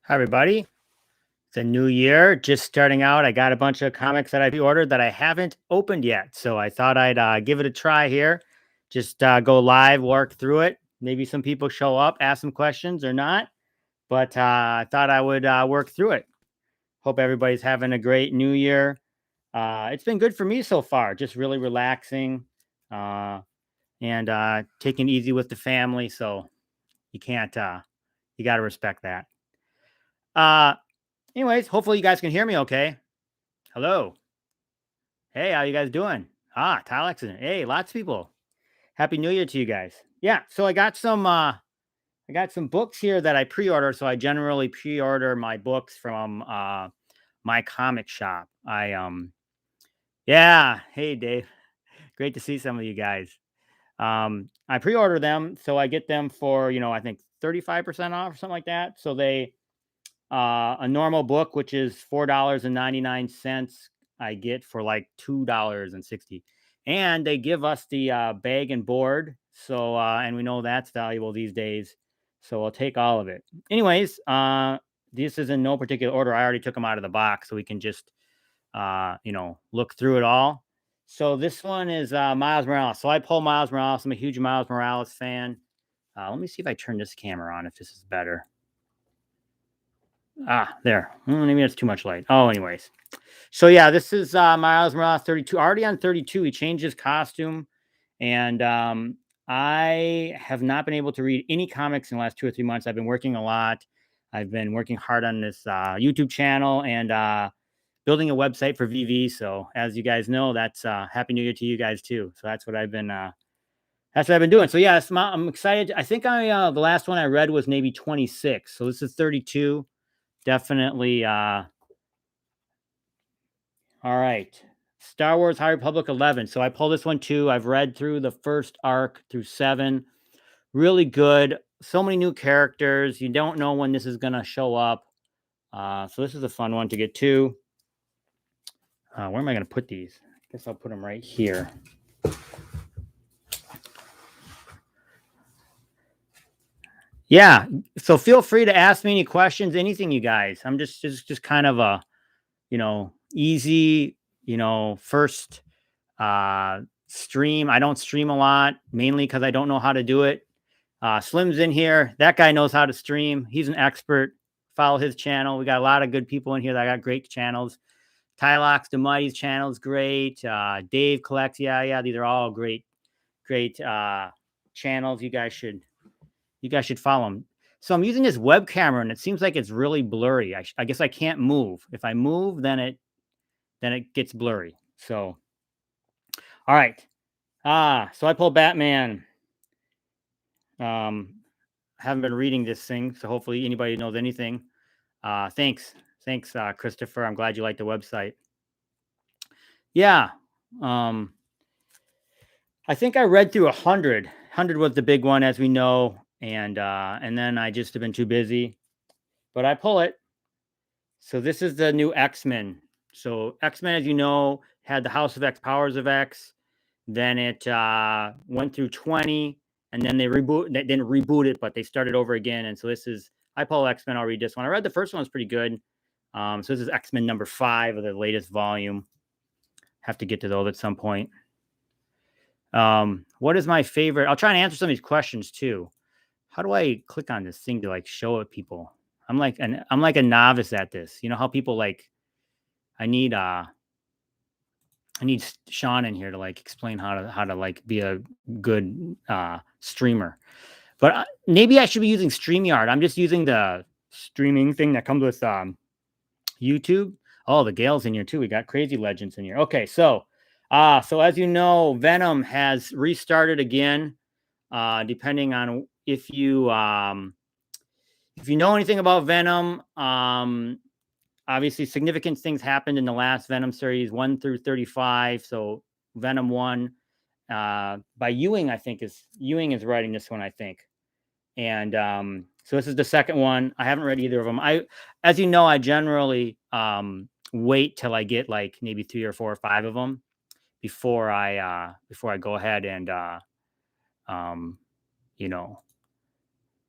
Hi, everybody. It's a new year, just starting out. I got a bunch of comics that I've ordered that I haven't opened yet. So I thought I'd give it a try here. Just go live, work through it. Maybe some people show up, ask some questions or not. But I thought I would work through it. Hope everybody's having a great new year. It's been good for me so far, just really relaxing uh, and taking it easy with the family. So you can't, you got to respect that. Uh, Anyways, hopefully you guys can hear me okay. Hello. Hey, how you guys doing? Tile accident. Hey, lots of people. Happy New Year to you guys. Yeah, so I got some books here that I pre-order. So I generally pre-order my books from my comic shop. Yeah, hey Dave. Great to see some of you guys. I pre-order them, so I get them for, I think 35% off or something like that. So they a normal book, which is $4.99, I get for like $2.60. And they give us the bag and board. So, and we know that's valuable these days. So I'll take all of it. Anyways, this is in no particular order. I already took them out of the box so we can just, look through it all. So this one is Miles Morales. So I pull Miles Morales. I'm a huge Miles Morales fan. Let me see if I turn this camera on, if this is better. There. Maybe that's too much light. Oh, anyways. So yeah, this is Miles Morales 32. Already on 32. He changed his costume. And I have not been able to read any comics in the last 2 or 3 months. I've been working a lot. I've been working hard on this YouTube channel and building a website for Veve. So as you guys know, that's Happy New Year to you guys too. So that's what I've been doing. So yeah, I'm excited. I think the last one I read was maybe 26. So this is 32. Definitely. All right. Star Wars High Republic 11. So I pulled this one too. I've read through the first arc through 7. Really good. So many new characters. You don't know when this is going to show up. So this is a fun one to get to. Where am I going to put these? I guess I'll put them right here. Yeah. So feel free to ask me any questions, anything, you guys. I'm just kind of a, easy, first stream. I don't stream a lot, mainly because I don't know how to do it. Slim's in here. That guy knows how to stream. He's an expert. Follow his channel. We got a lot of good people in here that got great channels. Tylox, the Mighty's channel is great. Dave collects. Yeah. These are all great channels. You guys should follow them. So I'm using this web camera and it seems like it's really blurry. I guess I can't move. If I move, then it gets blurry. So, all right. So I pulled Batman. Haven't been reading this thing, so hopefully anybody knows anything. Thanks, Christopher. I'm glad you like the website. Yeah. I think I read through 100. 100 was the big one, as we know, and then I just have been too busy. But I pull it. So this is the new X-Men. So X-Men, as you know, had the House of X, Powers of X. Then it went through 20, and then they didn't reboot it, but they started over again. And so this is, I pull X-Men. I'll read this one. I read the first one, was pretty good. So this is X-Men number 5 of the latest volume. Have to get to those at some point. What is my favorite? I'll try and answer some of these questions too. How do I click on this thing to like show it people? I'm like a novice at this. You know how people like, I need Sean in here to like explain how to like be a good streamer. But maybe I should be using StreamYard. I'm just using the streaming thing that comes with YouTube. Oh, the Gale's in here too. We got Crazy Legends in here. Okay, so as you know, Venom has restarted again. Depending on if you know anything about Venom, obviously significant things happened in the last Venom series 1 through 35. So Venom 1 by Ewing, I think Ewing is writing this one, I think. And so this is the second one. I haven't read either of them. As you know, I generally wait till I get like maybe 3 or 4 or 5 of them before I go ahead and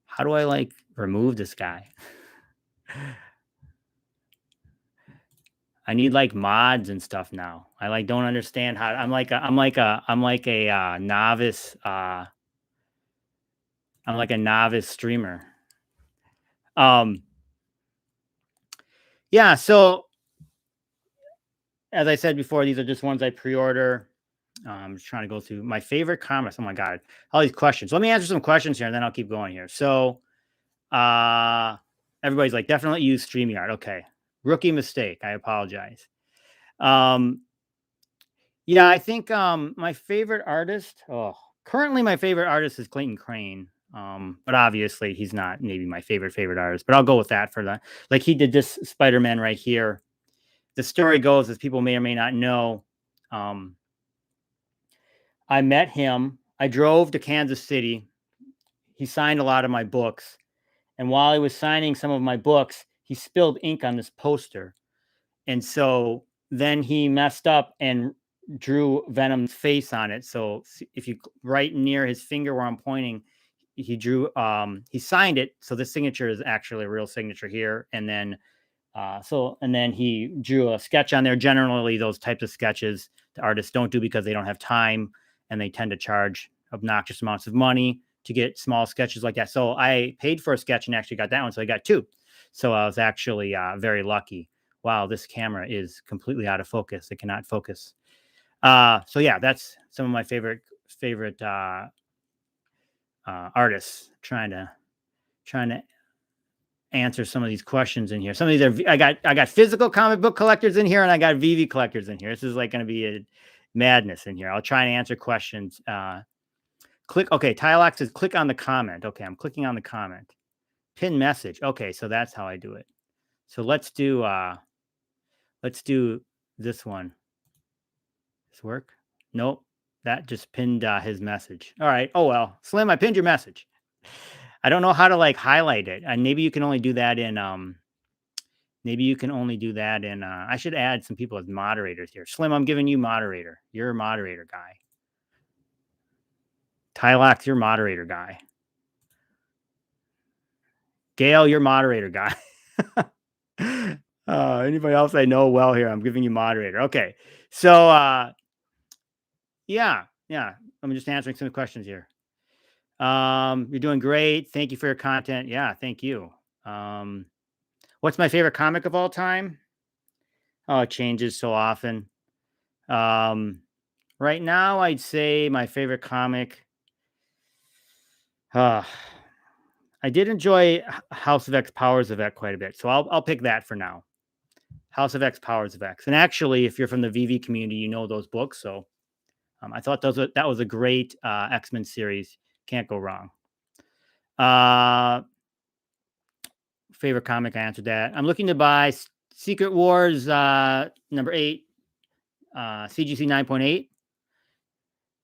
how do I like remove this guy? I need like mods and stuff now. I like don't understand how I'm like a novice I'm like a novice streamer. Um yeah, so as I said before, these are just ones I pre-order. I'm just trying to go through my favorite comics. Oh my god, all these questions. Let me answer some questions here and then I'll keep going here. So everybody's like definitely use StreamYard. Okay. Rookie mistake. I apologize. Um Yeah, I think my favorite artist, currently my favorite artist is Clayton Crane. But obviously he's not maybe my favorite artist, but I'll go with that for that. Like he did this Spider-Man right here. The story goes, as people may or may not know, um, I met him. I drove to Kansas City. He signed a lot of my books. And while he was signing some of my books, he spilled ink on this poster. And so then he messed up and drew Venom's face on it. So if you right near his finger where I'm pointing, he signed it. So the signature is actually a real signature here. And then and then he drew a sketch on there. Generally, those types of sketches the artists don't do because they don't have time and they tend to charge obnoxious amounts of money to get small sketches like that. So I paid for a sketch and actually got that one. So I got two. So I was actually very lucky. Wow, this camera is completely out of focus. It cannot focus. So yeah, that's some of my favorite artists trying to answer some of these questions in here. Some of these are I got physical comic book collectors in here, and I got Veve collectors in here. This is like going to be a madness in here. I'll try and answer questions. Click. Okay, Tylox says click on the comment. Okay, I'm clicking on the comment. Pin message. Okay, so that's how I do it. So let's do this one. Does this work? Nope. That just pinned his message. All right. Oh well, Slim, I pinned your message. I don't know how to like highlight it, and maybe you can only do that in I should add some people as moderators here. Slim, I'm giving you moderator. You're a moderator guy. Tylox, you're moderator guy. Gail, you're moderator guy. Anybody else I know well here, I'm giving you moderator. Okay. So yeah. I'm just answering some questions here. You're doing great. Thank you for your content. Yeah, thank you. What's my favorite comic of all time? Oh, it changes so often. Right now, I'd say my favorite comic. I did enjoy House of X, Powers of X quite a bit, so I'll pick that for now. House of X, Powers of X, and actually, if you're from the VV community, you know those books. So I thought that was a great X-Men series. Can't go wrong. Favorite comic, I answered that. I'm looking to buy Secret Wars number 8, CGC 9.8.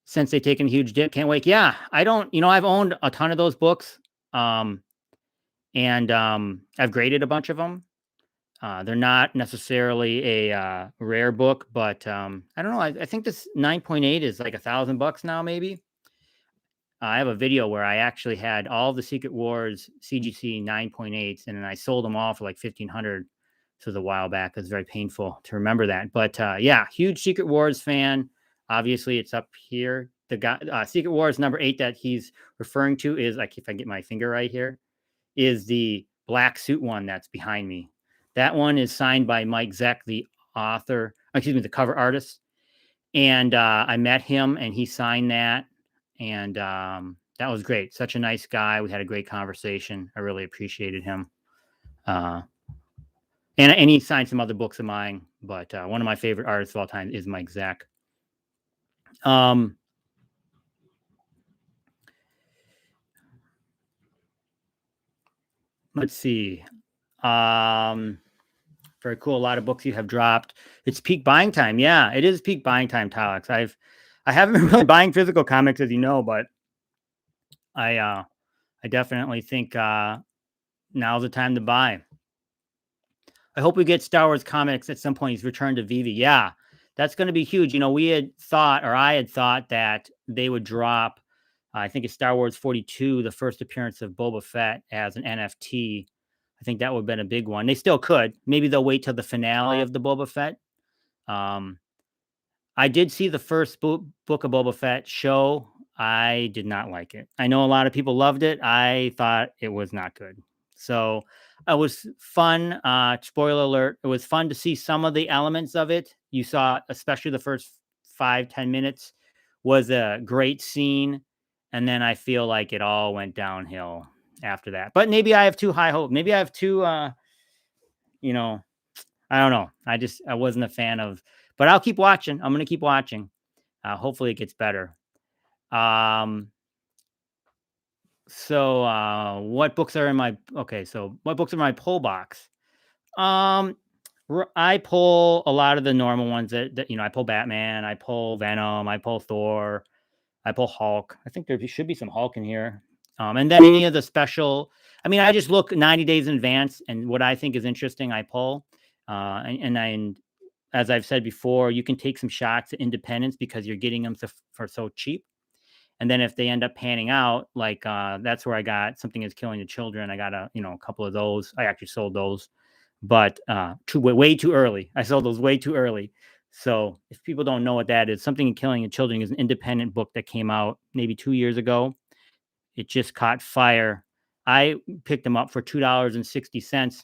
Since they've taken a huge dip, can't wait. Yeah, I don't, I've owned a ton of those books, and I've graded a bunch of them. They're not necessarily a rare book, but I don't know. I think this 9.8 is like $1,000 now, maybe. I have a video where I actually had all the Secret Wars CGC 9.8s, and then I sold them all for like 1,500. This was a while back. It was very painful to remember that. But yeah, huge Secret Wars fan. Obviously, it's up here. The guy, Secret Wars number 8 that he's referring to is, like, if I get my finger right here, is the black suit one that's behind me. That one is signed by Mike Zeck, the author, the cover artist. And I met him and he signed that. And that was great. Such a nice guy. We had a great conversation. I really appreciated him. And he signed some other books of mine, but one of my favorite artists of all time is Mike Zeck. Let's see. Very cool. A lot of books you have dropped. It's peak buying time. Yeah, it is peak buying time, Talix. I haven't been really buying physical comics, as you know, but I definitely think now's the time to buy. I hope we get Star Wars comics at some point. He's returned to Veve. Yeah, that's going to be huge. We had thought, or I had thought, that they would drop, I think it's Star Wars 42, the first appearance of Boba Fett as an NFT. I think that would have been a big one. They still could. Maybe they'll wait till the finale of the Boba Fett. Um, I did see the first book of Boba Fett show. I did not like it. I know a lot of people loved it. I thought it was not good. So it was fun. Spoiler alert. It was fun to see some of the elements of it. You saw, especially the first 5-10 minutes was a great scene. And then I feel like it all went downhill after that. But maybe I have too high hope. Maybe I have too, you know, I don't know. I wasn't a fan of, but I'll keep watching. I'm going to keep watching. Hopefully it gets better. Um, what books are in my, okay. So what books are in my pull box? Um, I pull a lot of the normal ones that, I pull Batman, I pull Venom, I pull Thor, I pull Hulk. I think there should be some Hulk in here. And then any of the special, I just look 90 days in advance and what I think is interesting, I pull. And as I've said before, you can take some shots at independents because you're getting them for so cheap. And then if they end up panning out, like that's where I got Something Is Killing the Children. I got a couple of those. I actually sold those, but way too early. I sold those way too early. So if people don't know what that is, Something Is Killing the Children is an independent book that came out maybe 2 years ago. It just caught fire. I picked them up for $2.60,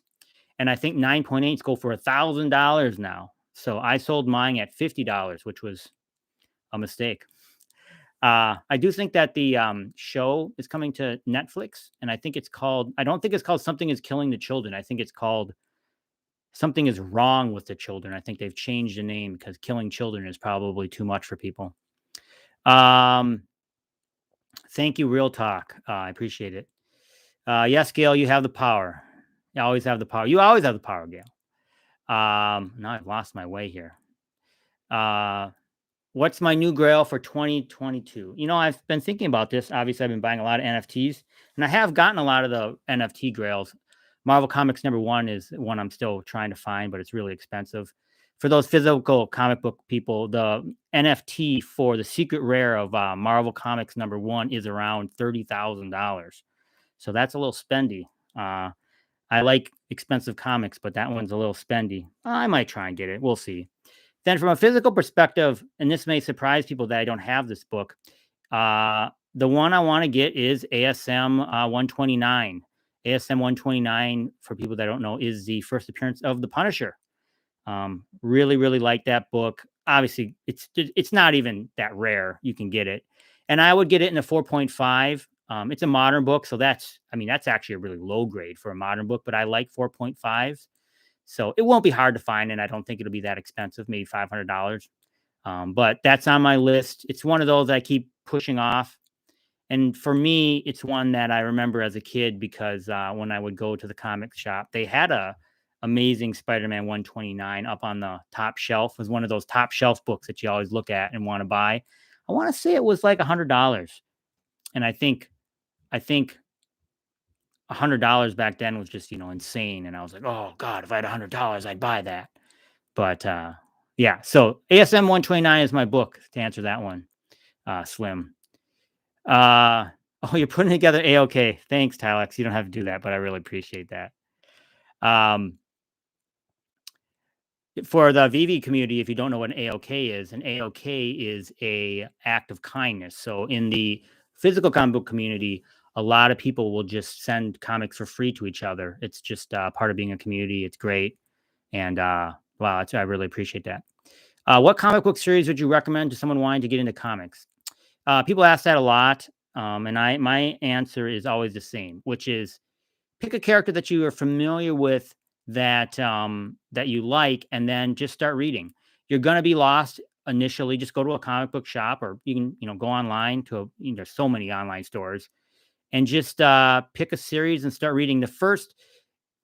and I think 9.8s go for $1,000 now. So I sold mine at $50, which was a mistake. I do think that the show is coming to Netflix, and I don't think it's called Something Is Killing the Children. I think it's called Something Is Wrong with the Children. I think they've changed the name because killing children is probably too much for people. Thank you, Real Talk. I appreciate it. Yes, Gail, you have the power. You always have the power. You always have the power, Gail. Now I've lost my way here. What's my new grail for 2022? I've been thinking about this. Obviously, I've been buying a lot of NFTs, and I have gotten a lot of the NFT grails. Marvel Comics #1 is one I'm still trying to find, but it's really expensive. For those physical comic book people, the NFT for the secret rare of Marvel Comics #1 is around $30,000. So that's a little spendy. I like expensive comics, but that one's a little spendy. I might try and get it. We'll see. Then from a physical perspective, and this may surprise people that I don't have this book, the one I want to get is ASM 129. ASM 129, for people that don't know, is the first appearance of the Punisher. Really, really like that book. Obviously, it's not even that rare. You can get it. And I would get it in a 4.5. It's a modern book, so that's actually a really low grade for a modern book, but I like 4.5s. So it won't be hard to find, and I don't think it'll be that expensive, maybe $500. But that's on my list. It's one of those I keep pushing off. And for me, it's one that I remember as a kid because when I would go to the comic shop, they had a Amazing Spider-Man 129 up on the top shelf. It was one of those top shelf books that you always look at and want to buy. I want to say it was like $100. And I think $100 back then was just, insane. And I was like, oh God, if I had $100, I'd buy that. But yeah, so ASM 129 is my book to answer that one. Slim. Oh, you're putting together A-OK. Thanks, Tylex. You don't have to do that, but I really appreciate that. For the Veve community, if you don't know what an A-OK is, an A-OK is a act of kindness. So in the physical comic book community, a lot of people will just send comics for free to each other. It's just part of being a community. It's great. And wow, I really appreciate that. What comic book series would you recommend to someone wanting to get into comics? People ask that a lot. And my answer is always the same, which is pick a character that you are familiar with that that you like, and then just start reading. You're going to be lost initially. Just go to a comic book shop, or you can go online to there's so many online stores, and just pick a series and start reading the first.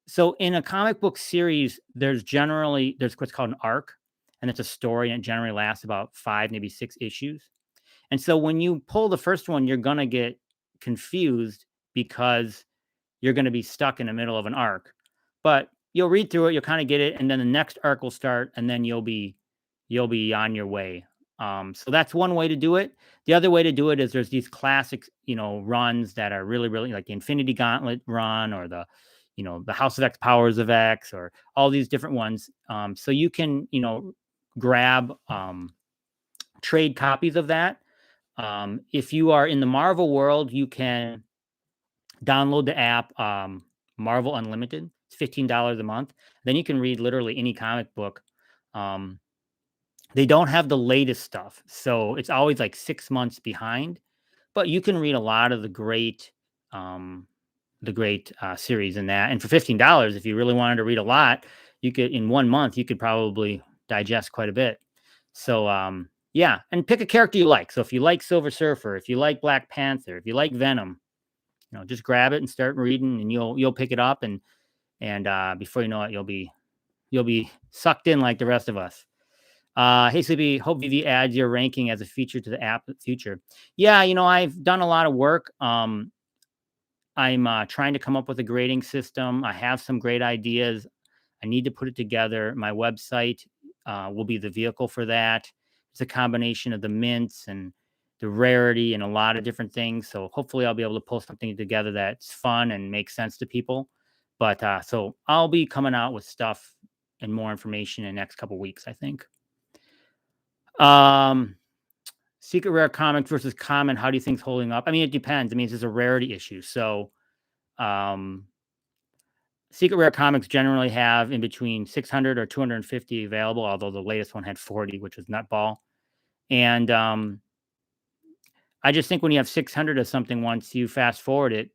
So in a comic book series, there's what's called an arc, and it's a story, and it generally lasts about 5, maybe 6 issues. And so when you pull the first one, you're going to get confused because you're going to be stuck in the middle of an arc. But you'll read through it, you'll kind of get it, and then the next arc will start, and then you'll be on your way. So that's one way to do it. The other way to do it is there's these classic, runs that are really, really like the Infinity Gauntlet run, or the, the House of X, Powers of X, or all these different ones. So you can, grab trade copies of that. If you are in the Marvel world, you can download the app Marvel Unlimited. It's $15 a month. Then you can read literally any comic book. They don't have the latest stuff, so it's always like 6 months behind. But you can read a lot of um, the great series in that. And for $15, if you really wanted to read a lot, you could in 1 month you could probably digest quite a bit. So yeah, and pick a character you like. So if you like Silver Surfer, if you like Black Panther, if you like Venom, just grab it and start reading, and you'll pick it up, and before you know it, you'll be sucked in like the rest of us. Hey Sleepy, hope VV adds your ranking as a feature to the app in the future. Yeah, I've done a lot of work. I'm trying to come up with a grading system. I have some great ideas. I need to put it together. My website will be the vehicle for that. It's a combination of the mints and the rarity and a lot of different things. So hopefully I'll be able to pull something together that's fun and makes sense to people. But so I'll be coming out with stuff and more information in the next couple weeks, I think. Secret rare comics versus common. How do you think it's holding up? I mean, it depends. I mean, it's just a rarity issue. So um, secret rare comics generally have in between 600 or 250 available, although the latest one had 40, which was nutball. And I just think when you have 600 of something, once you fast forward it,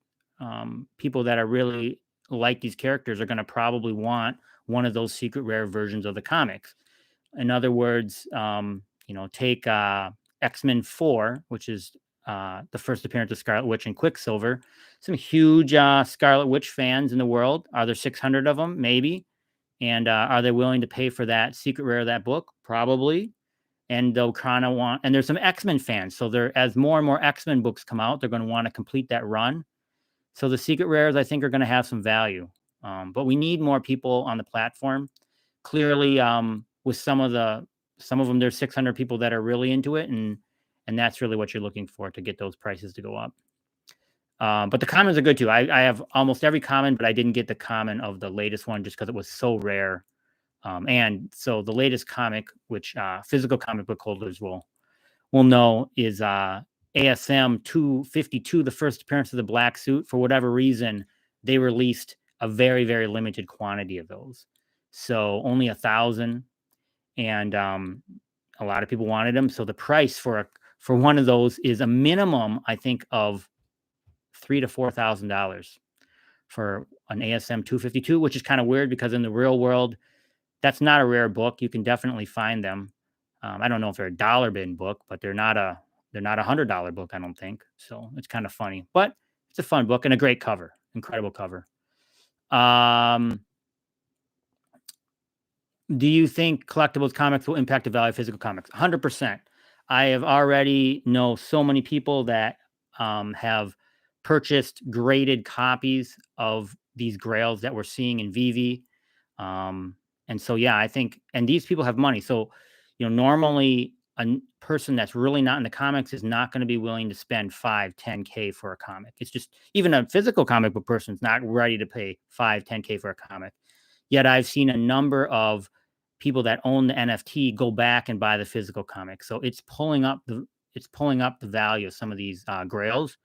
people that are really like these characters are going to probably want one of those secret rare versions of the comics. In other words, take X-Men 4, which is the first appearance of Scarlet Witch and Quicksilver. Some huge Scarlet Witch fans in the world. Are there 600 of them? Maybe. And are they willing to pay for that secret rare of that book? Probably. And they'll kind of want, and there's some X-Men fans. So as more and more X-Men books come out, they're going to want to complete that run. So the secret rares, I think, are going to have some value. But we need more people on the platform. Clearly, with some of them, there's 600 people that are really into it, and that's really what you're looking for to get those prices to go up. But the commons are good too. I have almost every common, but I didn't get the common of the latest one just because it was so rare. And so the latest comic, which physical comic book holders will know, is ASM 252, the first appearance of the black suit. For whatever reason, they released a very, very limited quantity of those. So only 1,000. And a lot of people wanted them. So the price for one of those is a minimum, I think, of $3,000 to $4,000 for an ASM 252, which is kind of weird because in the real world, that's not a rare book. You can definitely find them. I don't know if they're a dollar bin book, but they're not a $100 book, I don't think. So it's kind of funny, but it's a fun book and a great cover, incredible cover. Do you think collectibles comics will impact the value of physical comics? 100%. I have already know so many people that have purchased graded copies of these grails that we're seeing in Veve. And so, yeah, I think, and these people have money. So, normally a person that's really not in the comics is not going to be willing to spend 5-10K for a comic. It's just, even a physical comic book person is not ready to pay 5-10K for a comic. Yet I've seen a number of people that own the NFT go back and buy the physical comic. So it's pulling up the value of some of these grails.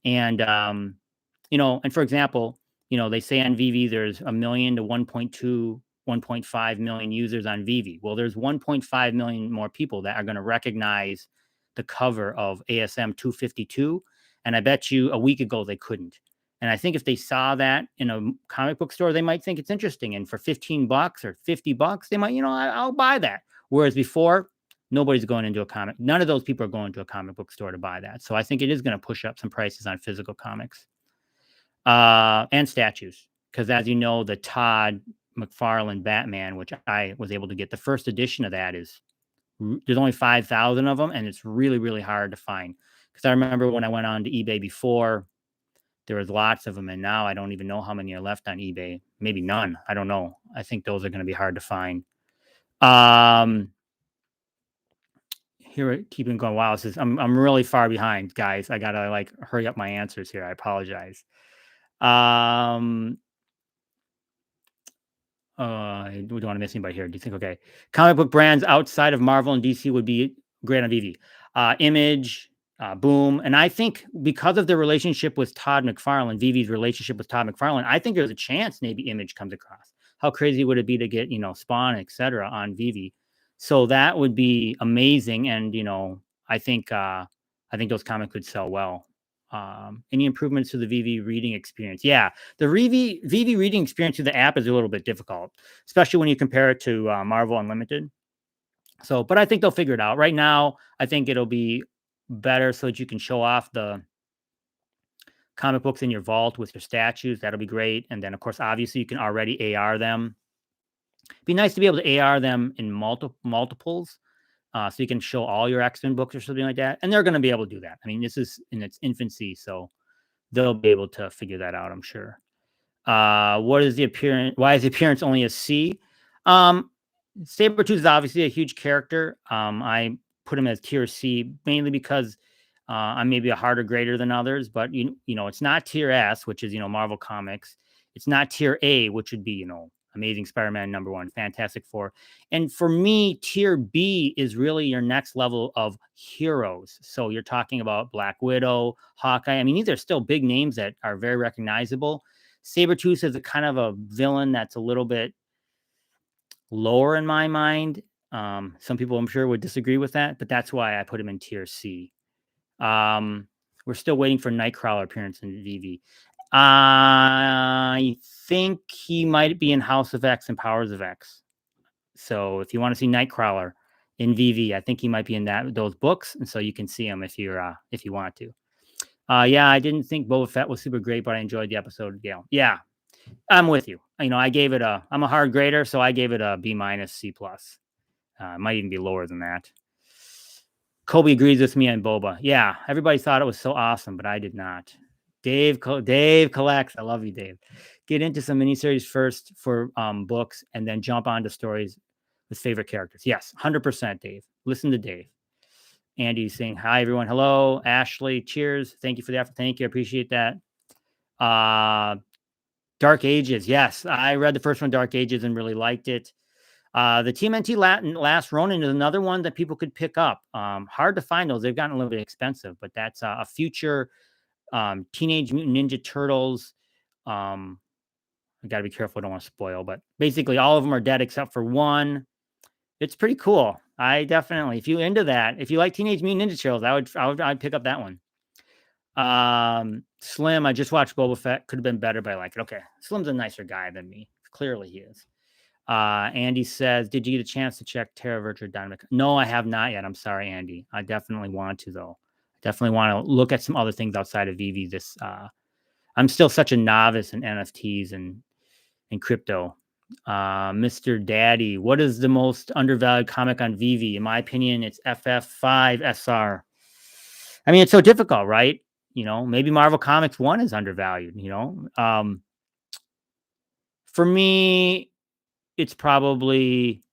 And and for example, they say on Veve there's 1 million to 1.2, 1.5 million users on Veve. Well, there's 1.5 million more people that are going to recognize the cover of ASM 252. And I bet you a week ago they couldn't. And I think if they saw that in a comic book store, they might think it's interesting. And for $15 or $50, they might, I'll buy that. Whereas before, nobody's going into a comic. None of those people are going to a comic book store to buy that. So I think it is going to push up some prices on physical comics and statues. Because as you know, the Todd McFarlane Batman, which I was able to get, the first edition of that there's only 5,000 of them. And it's really, really hard to find. Because I remember when I went on to eBay before, there was lots of them, and now I don't even know how many are left on eBay. Maybe none. I don't know. I think those are going to be hard to find. Here, keeping going. Wow, I'm really far behind, guys. I gotta hurry up my answers here. I apologize. We don't want to miss anybody here. Do you think, okay, comic book brands outside of Marvel and DC would be great on Vivi? Image, Boom. And I think because of their relationship with Todd McFarlane, Vivi's relationship with Todd McFarlane, I think there's a chance maybe Image comes across. How crazy would it be to get, Spawn, etc. on Vivi? So that would be amazing. And, I think those comics could sell well. Any improvements to the Vivi reading experience? Yeah, the Vivi reading experience through the app is a little bit difficult, especially when you compare it to Marvel Unlimited. So, but I think they'll figure it out. Right now, I think it'll be better so that you can show off the comic books in your vault with your statues. That'll be great. And then, of course, obviously, you can already AR them. It'd be nice to be able to AR them in multiples. So you can show all your X-Men books or something like that. And they're going to be able to do that. I mean, this is in its infancy, so they'll be able to figure that out, I'm sure. What is the appearance? Why is the appearance only a C? Sabretooth is obviously a huge character. I put him as tier C mainly because I'm maybe a harder grader than others, but it's not tier S, which is Marvel Comics. It's not tier A, which would be Amazing Spider-Man #1, Fantastic Four, and for me, tier B is really your next level of heroes. So you're talking about Black Widow, Hawkeye. I mean, these are still big names that are very recognizable. Sabretooth is a kind of a villain that's a little bit lower in my mind. Some people I'm sure would disagree with that, but that's why I put him in tier C. We're still waiting for Nightcrawler appearance in Vivi. I think he might be in House of X and Powers of X. So if you want to see Nightcrawler in Vivi, I think he might be in those books, and so you can see him if you want to. Yeah, I didn't think Boba Fett was super great, but I enjoyed the episode. Yeah, I'm with you. I gave it I'm a hard grader, so I gave it a B minus, C plus. Might even be lower than that. Kobe agrees with me on Boba. Yeah, everybody thought it was so awesome, but I did not. Dave collects. I love you, Dave. Get into some miniseries first for books, and then jump onto stories with favorite characters. Yes, 100%, Dave. Listen to Dave. Andy's saying hi, everyone. Hello, Ashley. Cheers. Thank you for the effort. Thank you. I appreciate that. Dark Ages. Yes, I read the first one, Dark Ages, and really liked it. The TMNT Last Ronin is another one that people could pick up. Hard to find those. They've gotten a little bit expensive, but that's a future Teenage Mutant Ninja Turtles. I got to be careful. I don't want to spoil, but basically all of them are dead except for one. It's pretty cool. I definitely, if you're into that, if you like Teenage Mutant Ninja Turtles, I'd pick up that one. Slim, I just watched Boba Fett. Could have been better, but I like it. Okay, Slim's a nicer guy than me. Clearly, he is. Andy says, "Did you get a chance to check Terra Virtua Dynamic?" No, I have not yet. I'm sorry, Andy. I definitely want to, though. Definitely want to look at some other things outside of Vivi. I'm still such a novice in NFTs and crypto. Mr. Daddy, what is the most undervalued comic on Vivi? In my opinion, it's FF5 SR. I mean, it's so difficult, right? Maybe Marvel Comics 1 is undervalued, for me, it's probably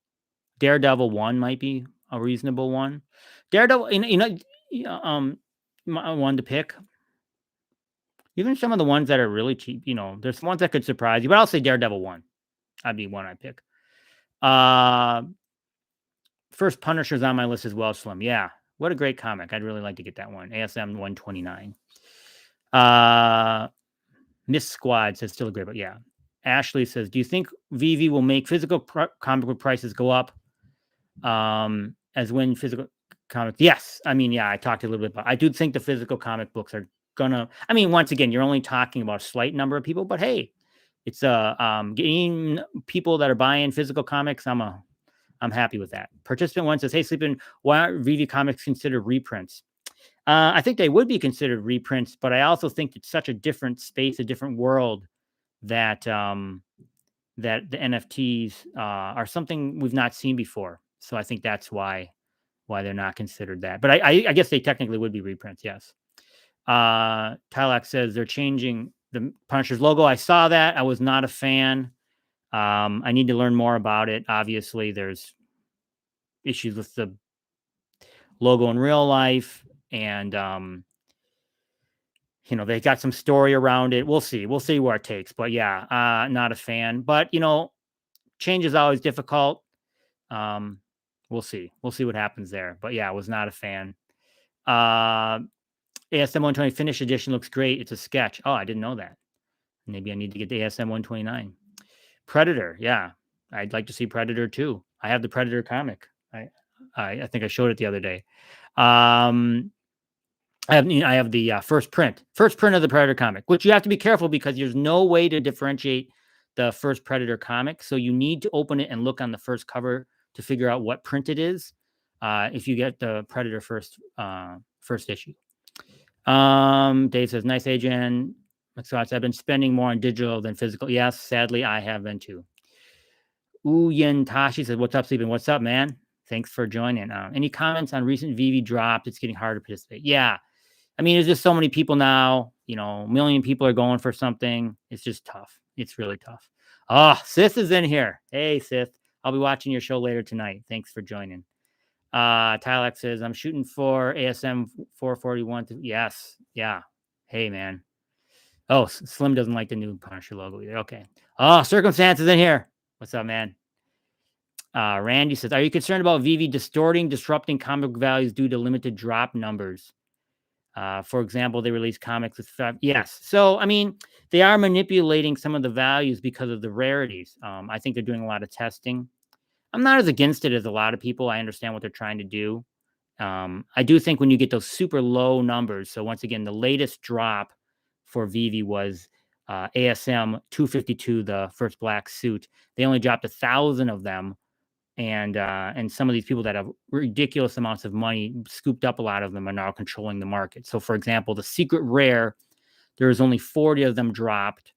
Daredevil 1 might be a reasonable one. Daredevil, one to pick. Even some of the ones that are really cheap, there's ones that could surprise you, but I'll say Daredevil 1. That'd be one I'd pick. First Punisher's on my list as well, Slim. Yeah, what a great comic. I'd really like to get that one. ASM 129. Miss Squad says still a great, but yeah. Ashley says, do you think Vivi will make physical comic book prices go up as when physical comics? Yes. I mean, yeah, I talked a little bit about, I do think the physical comic books are gonna, I mean, once again, you're only talking about a slight number of people, but hey, it's getting people that are buying physical comics. I'm happy with that. Participant one says, hey, Sleeping, why aren't Vivi comics considered reprints? I think they would be considered reprints, but I also think it's such a different space, a different world that that the NFTs are something we've not seen before. So I think that's why they're not considered that. But I guess they technically would be reprints, yes. Tylak says they're changing the Punisher's logo. I saw that. I was not a fan. I need to learn more about it. Obviously, there's issues with the logo in real life, and they got some story around it. We'll see where it takes. But yeah, not a fan. But change is always difficult. Um, we'll see. We'll see what happens there. But yeah, I was not a fan. ASM 120 Finish Edition looks great. It's a sketch. Oh, I didn't know that. Maybe I need to get the ASM 129. Predator. Yeah, I'd like to see Predator too. I have the Predator comic. I think I showed it the other day. I have the first print of the Predator comic, which you have to be careful because there's no way to differentiate the first Predator comic. So you need to open it and look on the first cover to figure out what print it is. If you get the Predator first issue. Dave says, nice agent. I've been spending more on digital than physical. Yes, sadly, I have been too. Uyen Tashi says, what's up, Sleeping? What's up, man? Thanks for joining. Any comments on recent Veve drops? It's getting harder to participate. Yeah. I mean, there's just so many people now. A million people are going for something. It's just tough. It's really tough. Oh, Sith is in here. Hey, Sith. I'll be watching your show later tonight. Thanks for joining. Tylex says, I'm shooting for ASM 441. Yes. Yeah. Hey, man. Oh, Slim doesn't like the new Punisher logo either. Okay. Oh, Circumstances in here. What's up, man? Randy says, are you concerned about Veve disrupting comic book values due to limited drop numbers? For example, they release comics with yes. So, I mean, they are manipulating some of the values because of the rarities. I think they're doing a lot of testing. I'm not as against it as a lot of people. I understand what they're trying to do. I do think when you get those super low numbers, so once again, the latest drop for Veve was ASM 252, the first black suit. They only dropped 1,000 of them. And some of these people that have ridiculous amounts of money scooped up a lot of them are now controlling the market. So, for example, the secret rare, there was only 40 of them dropped.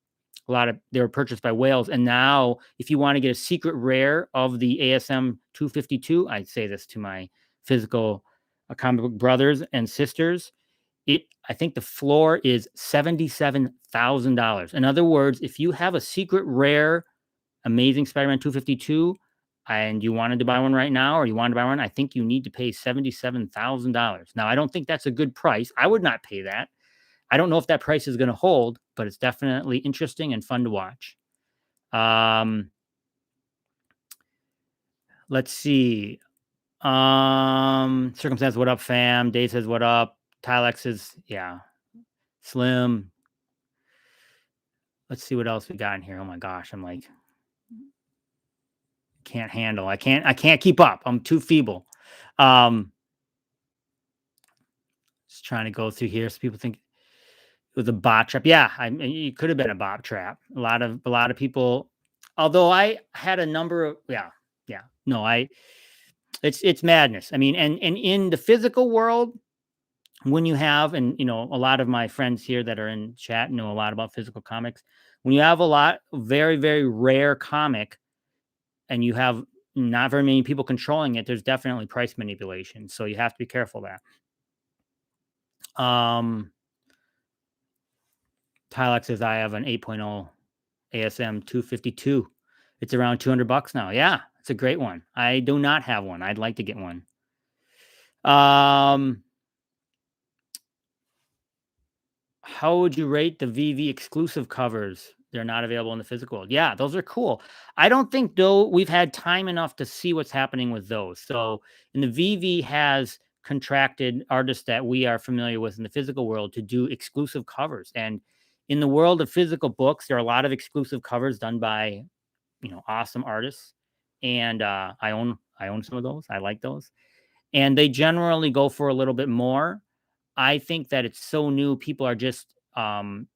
They were purchased by whales. And now, if you want to get a secret rare of the ASM 252, I say this to my physical comic book brothers and sisters, I think the floor is $77,000. In other words, if you have a secret rare Amazing Spider-Man 252 and you wanted to buy one right now, or you wanted to buy one, I think you need to pay $77,000. Now, I don't think that's a good price. I would not pay that. I don't know if that price is going to hold, but it's definitely interesting and fun to watch. Let's see. Circumstance, what up, fam? Dave says, what up? Tylex is, yeah. Slim. Let's see what else we got in here. Oh my gosh, I'm like, can't handle. I can't keep up. I'm too feeble. Just trying to go through here so people think it was a bot trap. Yeah, it could have been a bot trap. A lot of people. Although I had a number of it's madness. I mean, and in the physical world, when you have, and a lot of my friends here that are in chat know a lot about physical comics. When you have a lot very, very rare comic, and you have not very many people controlling it, there's definitely price manipulation. So you have to be careful of that. Tylex says, I have an 8.0 ASM 252. It's around $200 now. Yeah, it's a great one. I do not have one. I'd like to get one. How would you rate the Veve exclusive covers? They're not available in the physical world. Yeah, those are cool. I don't think, though, we've had time enough to see what's happening with those. So, and the Veve has contracted artists that we are familiar with in the physical world to do exclusive covers. And in the world of physical books, there are a lot of exclusive covers done by, awesome artists. And I own some of those. I like those. And they generally go for a little bit more. I think that it's so new. People are just buying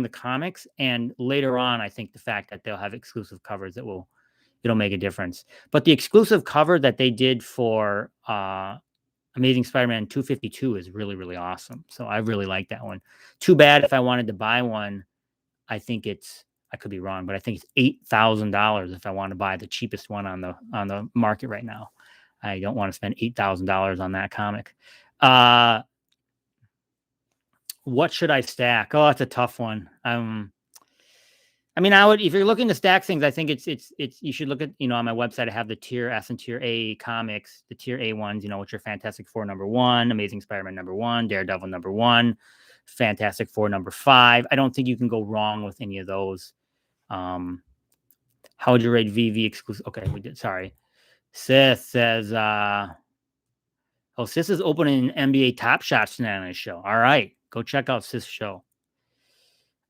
the comics, and later on, I think the fact that they'll have exclusive covers it'll make a difference. But the exclusive cover that they did for Amazing Spider-Man 252 is really, really awesome. So I really like that one. Too bad if I wanted to buy one, I could be wrong, but I think it's $8,000 if I want to buy the cheapest one on the market right now. I don't want to spend $8,000 on that comic. What should I stack? Oh, that's a tough one. I mean, I would, if you're looking to stack things, I think it's you should look at, on my website, I have the tier S and tier A comics, the tier A ones, which are Fantastic Four #1, Amazing Spider-Man #1, Daredevil #1, Fantastic Four #5. I don't think you can go wrong with any of those. How would you rate VV exclusive? Okay, we did. Sorry. Sith says, oh, Sis is opening NBA Top Shots tonight on his show. All right. Go check out Sis' show.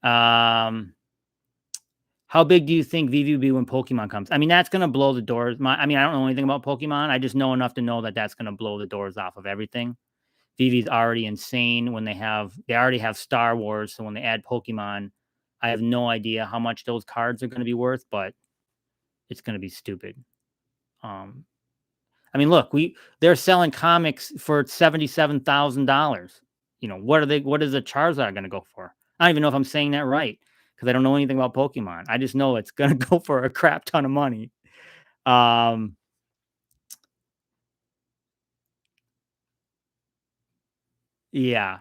How big do you think VV will be when Pokemon comes? I mean, that's going to blow the doors. I mean, I don't know anything about Pokemon. I just know enough to know that that's going to blow the doors off of everything. VV's already they already have Star Wars. So when they add Pokemon, I have no idea how much those cards are going to be worth, but it's going to be stupid. I mean, look, they're selling comics for $77,000. What is a Charizard going to go for? I don't even know if I'm saying that right because I don't know anything about Pokemon. I just know it's going to go for a crap ton of money. Yeah.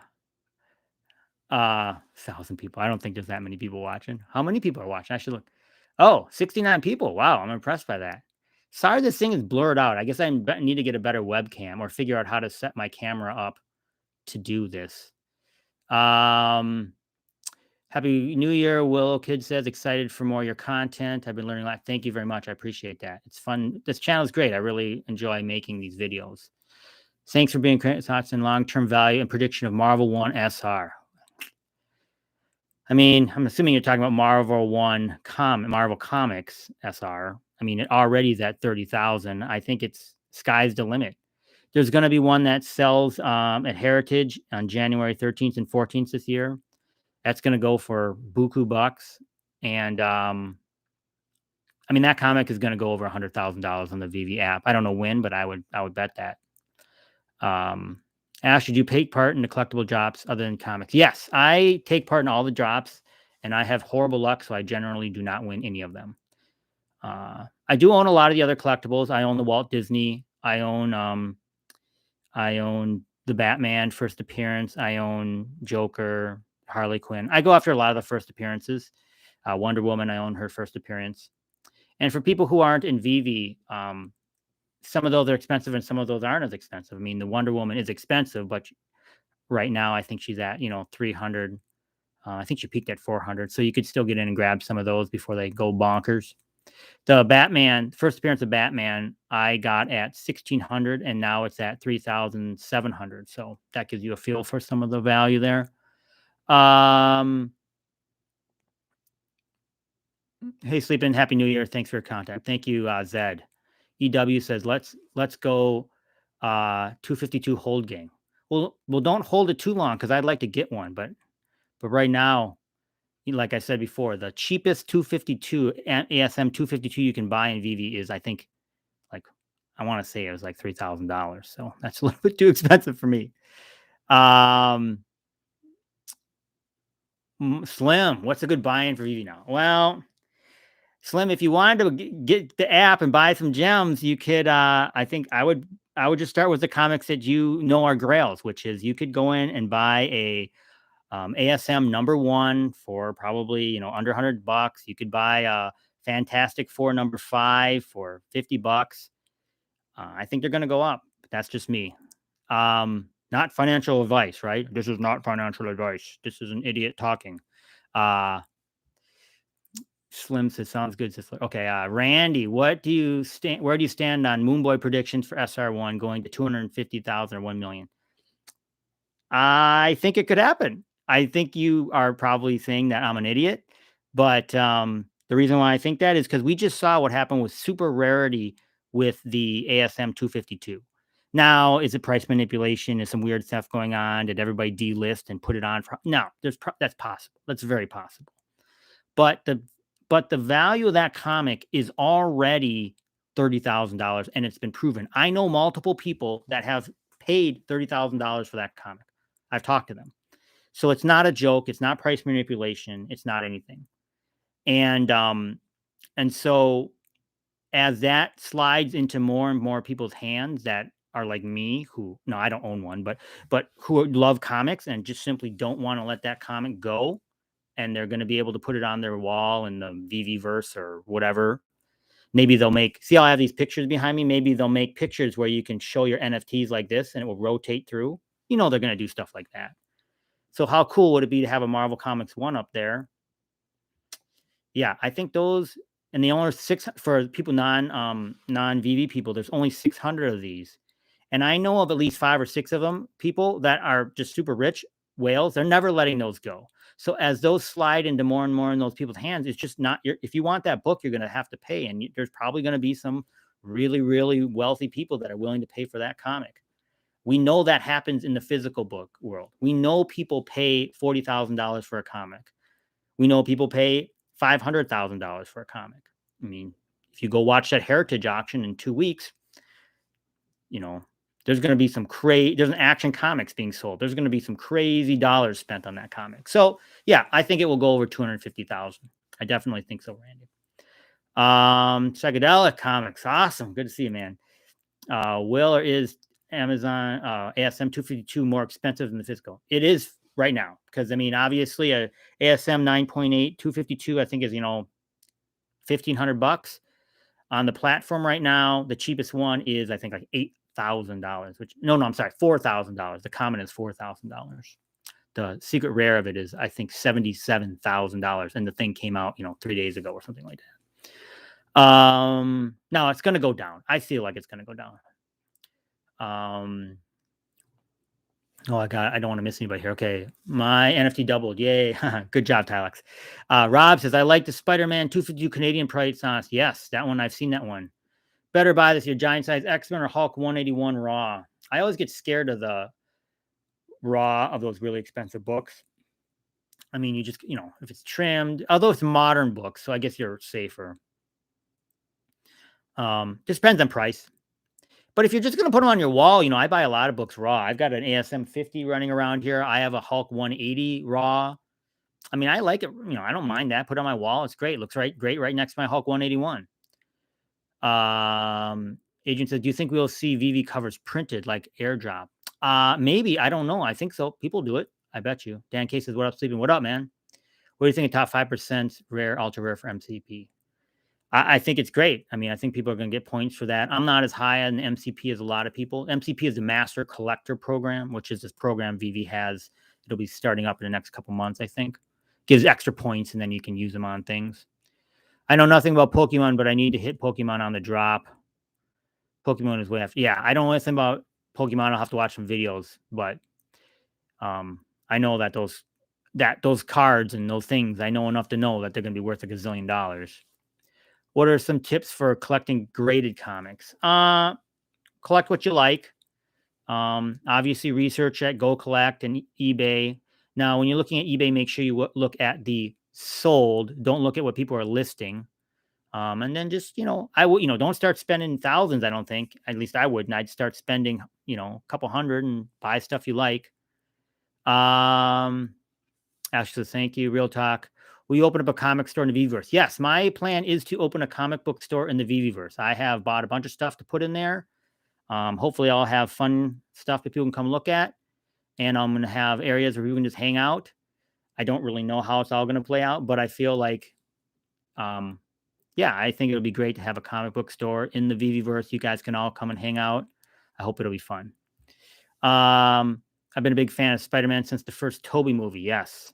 1,000 people. I don't think there's that many people watching. How many people are watching? I should look. Oh, 69 people. Wow, I'm impressed by that. Sorry, this thing is blurred out. I guess I need to get a better webcam or figure out how to set my camera up to do this. Happy New Year, Willow Kid says, excited for more of your content. I've been learning a lot. Thank you very much. I appreciate that. It's fun. This channel is great. I really enjoy making these videos. Thanks for being creative thoughts and long-term value and prediction of Marvel 1 SR. I mean, I'm assuming you're talking about Marvel Comics SR. I mean, it already is at 30,000. I think it's sky's the limit. There's going to be one that sells at Heritage on January 13th and 14th this year. That's going to go for buku bucks. And I mean, that comic is going to go over $100,000 on the VV app. I don't know when, but I would bet that. Ash, did you take part in the collectible drops other than comics? Yes, I take part in all the drops, and I have horrible luck, so I generally do not win any of them. I do own a lot of the other collectibles. I own the Walt Disney. I own the Batman first appearance. I own Joker, Harley Quinn. I go after a lot of the first appearances. Wonder Woman, I own her first appearance. And for people who aren't in VV, some of those are expensive and some of those aren't as expensive. I mean, the Wonder Woman is expensive, but right now I think she's at, 300. I think she peaked at 400. So you could still get in and grab some of those before they go bonkers. The Batman, first appearance of Batman, I got at 1,600 and now it's at 3,700. So that gives you a feel for some of the value there. Hey, Sleepin', Happy New Year. Thanks for your contact. Thank you, Zed. EW says, let's go 252 hold game. Well, don't hold it too long because I'd like to get one. But right now, like I said before, the cheapest 252 ASM 252 you can buy in VV is, I think, like, I want to say it was like $3,000. So that's a little bit too expensive for me. Slim, what's a good buy-in for VV now? Well, Slim, if you wanted to get the app and buy some gems, you could. I think I would just start with the comics that are grails, which is you could go in and buy a ASM #1 for probably under $100. You could buy a Fantastic Four #5 for $50. I think they're going to go up, but that's just me. Not financial advice, right? This is not financial advice. This is an idiot talking. Slim says, sounds good. Okay, Randy, where do you stand on Moonboy predictions for SR1 going to 250,000 or 1 million? I think it could happen. I think you are probably saying that I'm an idiot, but the reason why I think that is because we just saw what happened with super rarity with the ASM 252. Now, is it price manipulation? Is some weird stuff going on? Did everybody delist and put it on? No, that's possible. That's very possible. But the value of that comic is already $30,000, and it's been proven. I know multiple people that have paid $30,000 for that comic. I've talked to them. So it's not a joke. It's not price manipulation. It's not anything. And so as that slides into more and more people's hands that are like me, I don't own one, but who love comics and just simply don't want to let that comic go, and they're going to be able to put it on their wall in the VV verse or whatever. Maybe they'll see how I have these pictures behind me. Maybe they'll make pictures where you can show your NFTs like this and it will rotate through. They're going to do stuff like that. So how cool would it be to have a Marvel Comics 1 up there? Yeah, I think those and they only six for people non VV people. There's only 600 of these, and I know of at least 5 or 6 of them. People that are just super rich whales, they're never letting those go. So as those slide into more and more in those people's hands, it's just not. If you want that book, you're going to have to pay, and there's probably going to be some really really wealthy people that are willing to pay for that comic. We know that happens in the physical book world. We know people pay $40,000 for a comic. We know people pay $500,000 for a comic. I mean, if you go watch that Heritage auction in 2 weeks, you know, there's going to be some there's an Action Comics being sold. There's going to be some crazy dollars spent on that comic. So yeah, I think it will go over 250,000. I definitely think so, Randy. Psychedelic comics. Awesome. Good to see you, man. Will or is Amazon ASM 252 more expensive than the physical? It is right now, because I mean, obviously a ASM 9.8 252 I think is, $1,500 on the platform right now. The cheapest one is I think like $8,000, which no, I'm sorry, $4,000. The common is $4,000. The secret rare of it is I think $77,000, and the thing came out 3 days ago or something like that. No, it's going to go down. I feel like it's going to go down. I don't want to miss anybody here. Okay. My NFT doubled. Yay. Good job, Tylex. Rob says, I like the Spider-Man 252 Canadian price on. Yes, that one. I've seen that one. Better buy this year, Giant Size X-Men or Hulk 181 Raw. I always get scared of the raw of those really expensive books. I mean, you just, if it's trimmed, although it's modern books, so I guess you're safer. Just depends on price. But if you're just going to put them on your wall, I buy a lot of books raw. I've got an ASM 50 running around here. I have a Hulk 180 raw. I mean, I like it. I don't mind that. Put it on my wall. It's great. It looks great right next to my Hulk 181. Agent says, do you think we'll see VV covers printed like airdrop? Maybe. I don't know. I think so. People do it. I bet you. Dan K says, what up, sleeping? What up, man? What do you think of top 5% rare, ultra rare for MCP? I think it's great. I mean, I think people are going to get points for that. I'm not as high on MCP as a lot of people. MCP is the Master Collector Program, which is this program VV has. It'll be starting up in the next couple months, I think. Gives extra points, and then you can use them on things. I know nothing about Pokemon, but I need to hit Pokemon on the drop. Pokemon is way after. Yeah, I don't know anything about Pokemon. I'll have to watch some videos, but I know that those cards and those things, I know enough to know that they're going to be worth $1 gazillion. What are some tips for collecting graded comics? Collect what you like. Obviously, research at Go Collect and eBay. Now, when you're looking at eBay, make sure you look at the sold. Don't look at what people are listing. And then just, I would, don't start spending thousands. I don't think. At least I wouldn't. I'd start spending, a couple hundred and buy stuff you like. Ashley says, thank you. Real talk. Will you open up a comic store in the VVverse? Yes, my plan is to open a comic book store in the VVverse. I have bought a bunch of stuff to put in there. Hopefully I'll have fun stuff that people can come look at. And I'm going to have areas where you can just hang out. I don't really know how it's all going to play out, but I feel like, I think it'll be great to have a comic book store in the VVverse. You guys can all come and hang out. I hope it'll be fun. I've been a big fan of Spider-Man since the first Tobey movie. Yes.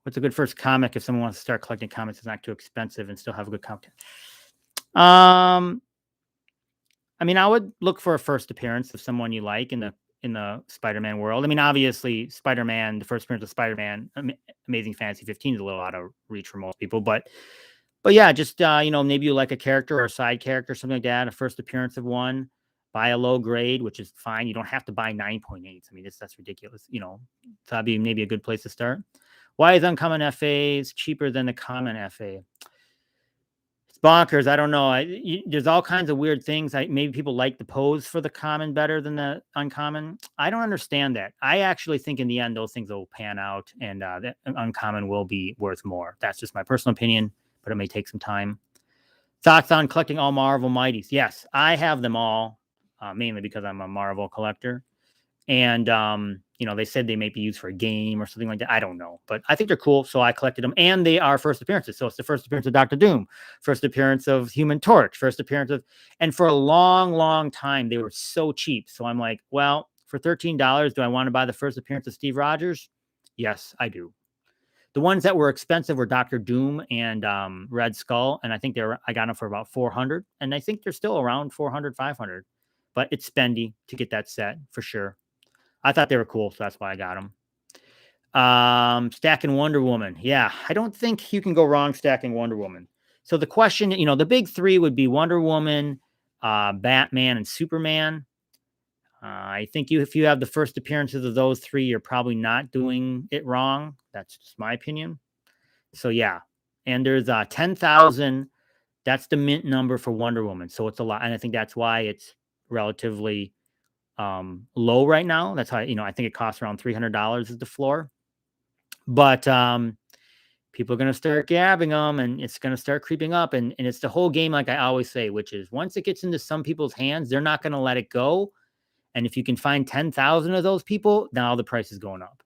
What's a good first comic if someone wants to start collecting comics? It's not too expensive and still have a good content. I mean, I would look for a first appearance of someone you like in the Spider-Man world. I mean, obviously, Spider-Man, the first appearance of Spider-Man, Amazing Fantasy 15 is a little out of reach for most people, but yeah, just maybe you like a character or a side character, something like that. A first appearance of one. Buy a low grade, which is fine. You don't have to buy 9.8s. I mean, that's ridiculous. So that'd be maybe a good place to start. Why is uncommon FAs cheaper than the common FA? It's bonkers. I don't know. There's all kinds of weird things. Maybe people like the pose for the common better than the uncommon. I don't understand that. I actually think in the end, those things will pan out and that uncommon will be worth more. That's just my personal opinion, but it may take some time. Thoughts on collecting all Marvel Mighties? Yes, I have them all, mainly because I'm a Marvel collector. And, they said they may be used for a game or something like that. I don't know, but I think they're cool. So I collected them, and they are first appearances. So it's the first appearance of Dr. Doom, first appearance of Human Torch, first appearance of, and for a long, long time, they were so cheap. So I'm like, well, for $13, do I want to buy the first appearance of Steve Rogers? Yes, I do. The ones that were expensive were Doctor Doom and Red Skull, and I think I got them for about 400, and I think they're still around 400, 500. But it's spendy to get that set for sure. I thought they were cool, so that's why I got them. Stacking Wonder Woman. Yeah, I don't think you can go wrong stacking Wonder Woman. So the question, the big three would be Wonder Woman, Batman, and Superman. I think if you have the first appearances of those three, you're probably not doing it wrong. That's just my opinion. So yeah, and there's 10,000. That's the mint number for Wonder Woman. So it's a lot, and I think that's why it's relatively low right now. That's how I think it costs around $300 is the floor. But people are going to start gabbing them, and it's going to start creeping up, and it's the whole game, like I always say, which is once it gets into some people's hands, they're not going to let it go. And if you can find 10,000 of those people, now the price is going up.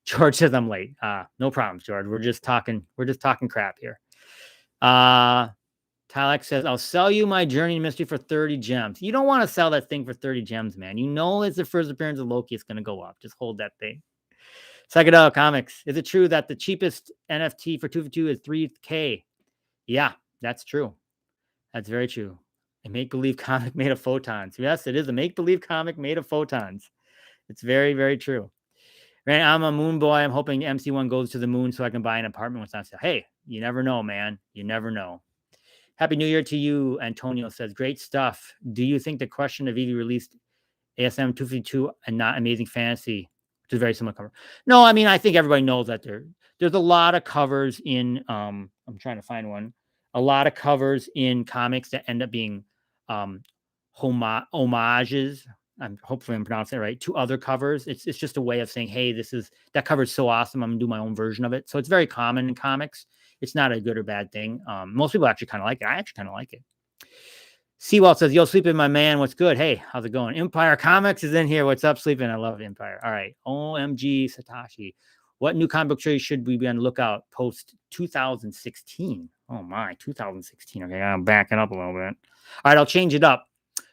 George says I'm late. No problem, George. We're just talking crap here. Tylex says, I'll sell you my Journey to Mystery for 30 gems. You don't want to sell that thing for 30 gems, man. You know it's the first appearance of Loki. It's going to go up. Just hold that thing. Psychedelic Comics. Is it true that the cheapest NFT for 2 is 3K? Yeah, that's true. That's very true. A make-believe comic made of photons. Yes, it is a make-believe comic made of photons. It's very, very true. Right, I'm a moon boy. I'm hoping MC1 goes to the moon so I can buy an apartment with sunset. Hey, you never know, man. You never know. Happy New Year to you, Antonio says. Great stuff. Do you think the question of Veve released ASM 252 and not Amazing Fantasy, which is very similar cover? No, I mean, I think everybody knows that there's a lot of covers in, I'm trying to find one, a lot of covers in comics that end up being homages. Hopefully I'm pronouncing it right, to other covers. It's just a way of saying, hey, that cover is so awesome, I'm gonna do my own version of it. So it's very common in comics. It's not a good or bad thing. Most people actually kind of like it. I actually kind of like it. Seawalt says, yo, Sleeping, my man, what's good? Hey, how's it going? Empire Comics is in here. What's up, Sleeping? I love Empire. All right. OMG Satoshi. What new comic book series should we be on the lookout post 2016? Oh my, 2016. Okay, I'm backing up a little bit. All right, I'll change it up.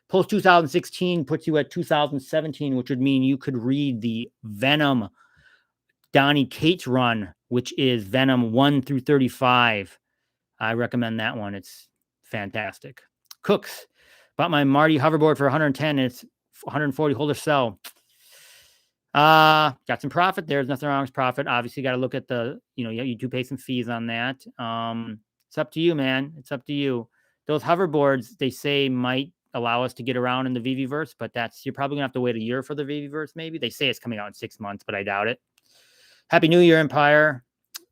Post 2016 puts you at 2017, which would mean you could read the Venom Donny Cates run, which is Venom 1 through 35. I recommend that one. It's fantastic. Cooks. Bought my Marty hoverboard for 110. And it's 140. Hold or sell. Got some profit there. There's nothing wrong with profit. Obviously, got to look at you do pay some fees on that. It's up to you, man. It's up to you. Those hoverboards, they say, might allow us to get around in the Veveverse, but you're probably gonna have to wait a year for the Veveverse. Maybe they say it's coming out in 6 months, but I doubt it. Happy New Year, Empire.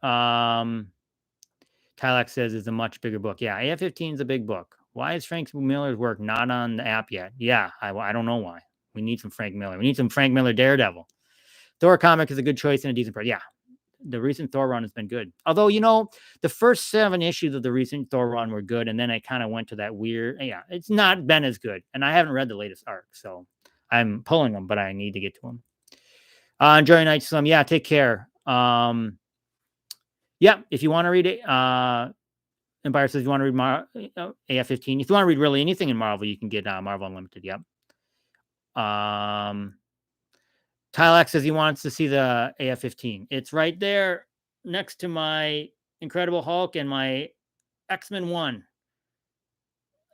Tylex says it's a much bigger book. Yeah, AF-15 is a big book. Why is Frank Miller's work not on the app yet? Yeah, I don't know why. We need some Frank Miller. We need some Frank Miller Daredevil. Thor comic is a good choice and a decent price. Yeah, the recent Thor run has been good. Although, the first 7 issues of the recent Thor run were good, and then I kind of went to that weird, it's not been as good. And I haven't read the latest arc, so I'm pulling them, but I need to get to them. Enjoy Night Slim. Yeah, take care. Yeah, if you want to read it, Empire says you want to read AF-15. If you want to read really anything in Marvel, you can get Marvel Unlimited. Yep. Tylex says he wants to see the AF-15. It's right there next to my Incredible Hulk and my X-Men 1.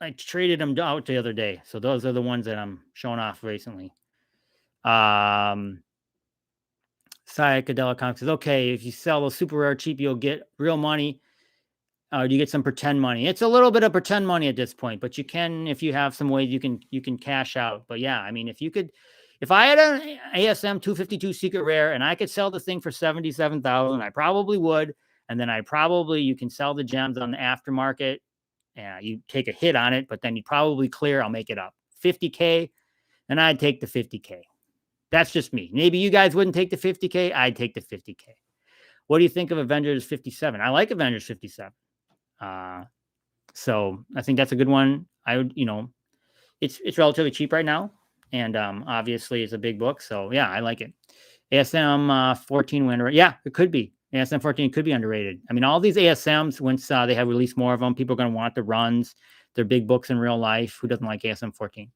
I traded them out the other day. So those are the ones that I'm showing off recently. Psychedelic Comics says, okay, if you sell those super rare cheap, you'll get real money. Do you get some pretend money? It's a little bit of pretend money at this point, but you can, if you have some ways you can cash out. But yeah, I mean, if I had an ASM 252 secret rare and I could sell the thing for 77,000, I probably would. And then you can sell the gems on the aftermarket. Yeah, you take a hit on it, but then you probably clear. I'll make it up 50K, and I'd take the 50K. That's just me. Maybe you guys wouldn't take the 50K. I'd take the 50K. What do you think of Avengers 57? I like Avengers 57. So I think that's a good one. I would, it's relatively cheap right now. And obviously it's a big book. So yeah, I like it. ASM 14 winter. Yeah, it could be. ASM 14 could be underrated. I mean, all these ASMs, once they have released more of them, people are going to want the runs. They're big books in real life. Who doesn't like ASM 14?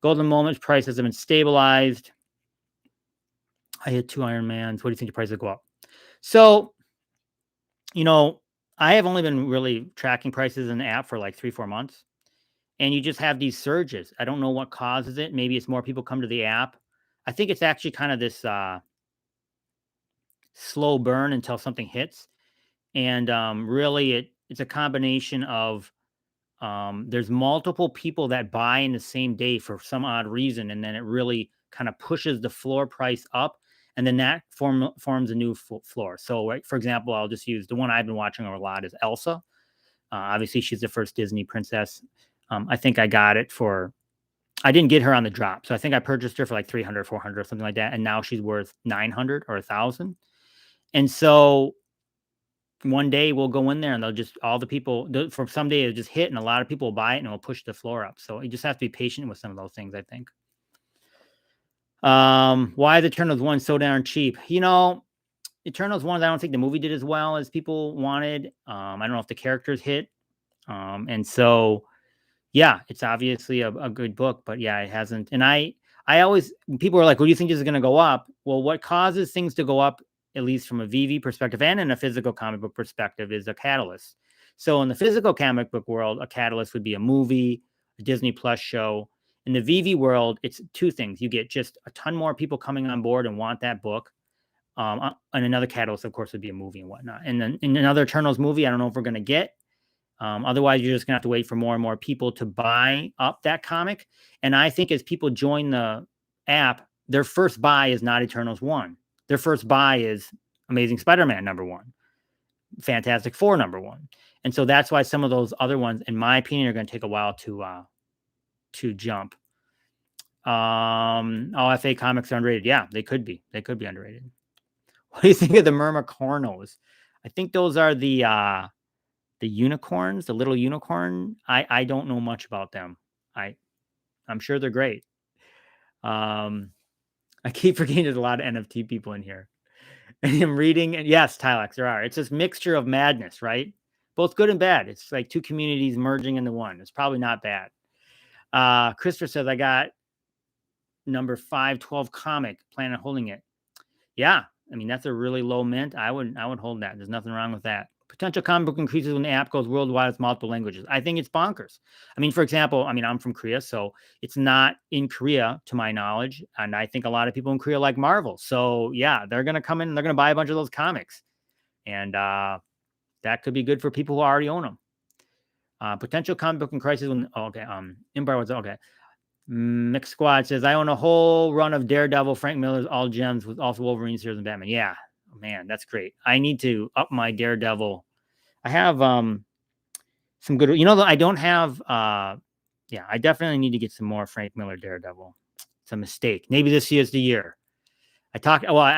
Golden Moments prices have been stabilized. I hit 2 Iron Mans. What do you think the price will go up? So You know, I have only been really tracking prices in the app for like 3, 4 months, and you just have these surges. I don't know what causes it. Maybe it's more people come to the app. I think it's actually kind of this slow burn until something hits, and really it's a combination of there's multiple people that buy in the same day for some odd reason, and then it really kind of pushes the floor price up, and then that forms a new floor. So, right, for example, I'll just use the one I've been watching a lot is Elsa. Obviously, she's the first Disney princess. I think I got it for. I didn't get her on the drop, so I think I purchased her for like 300, 400, or something like that, and now she's worth 900 or 1,000. And so one day we'll go in there and they'll just all the people for some day it'll just hit and a lot of people will buy it and it'll push the floor up. So you just have to be patient with some of those things, I think. Why is Eternals 1 so darn cheap? Eternals 1, I don't think the movie did as well as people wanted. I don't know if the characters hit. And so yeah, it's obviously a good book, but yeah, it hasn't. And I always, people are like, well, do you think this is going to go up? Well, what causes things to go up, at least from a Veve perspective and in a physical comic book perspective, is a catalyst. So in the physical comic book world, a catalyst would be a movie, a Disney Plus show. In the Veve world, it's two things. You get just a ton more people coming on board and want that book. And another catalyst, of course, would be a movie and whatnot. And then in another Eternals movie, I don't know if we're going to get. Otherwise, you're just going to have to wait for more and more people to buy up that comic. And I think as people join the app, their first buy is not Eternals 1. Their first buy is Amazing Spider-Man #1, Fantastic Four #1. And so that's why some of those other ones, in my opinion, are going to take a while to jump. FA comics are underrated. Yeah, they could be. They could be underrated. What do you think of the Mermacornos? I think those are the unicorns, the little unicorn. I don't know much about them. I'm sure they're great. I keep forgetting there's a lot of NFT people in here. And I'm reading, and yes, Tylex, there are. It's this mixture of madness, right? Both good and bad. It's like two communities merging into one. It's probably not bad. Christopher says, I got number 512 comic, plan on holding it. Yeah, I mean, that's a really low mint. I would hold that. There's nothing wrong with that. Potential comic book increases when the app goes worldwide with multiple languages. I think it's bonkers. I mean, for example, I'm from Korea, so it's not in Korea to my knowledge. And I think a lot of people in Korea like Marvel. So yeah, they're going to come in and they're going to buy a bunch of those comics. And that could be good for people who already own them. Potential comic book in crisis when, Empire was okay. Mixed Squad says, I own a whole run of Daredevil, Frank Miller's All Gems with also Wolverine series and Batman. Yeah, man, that's great. I need to up my Daredevil. I have some good, I don't have, I definitely need to get some more Frank Miller Daredevil. It's a mistake. Maybe this year's the year. I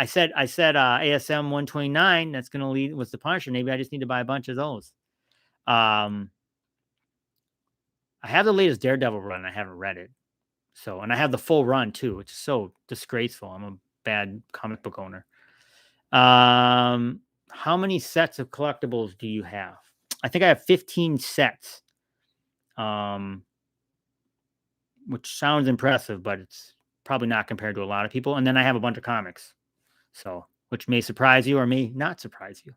said ASM 129, that's going to lead with the Punisher. Maybe I just need to buy a bunch of those. I have the latest Daredevil run. I haven't read it. So, and I have the full run too. It's so disgraceful. I'm a bad comic book owner. How many sets of collectibles do you have? I think I have 15 sets. Which sounds impressive, but it's probably not compared to a lot of people. And then I have a bunch of comics. So, which may surprise you or may not surprise you.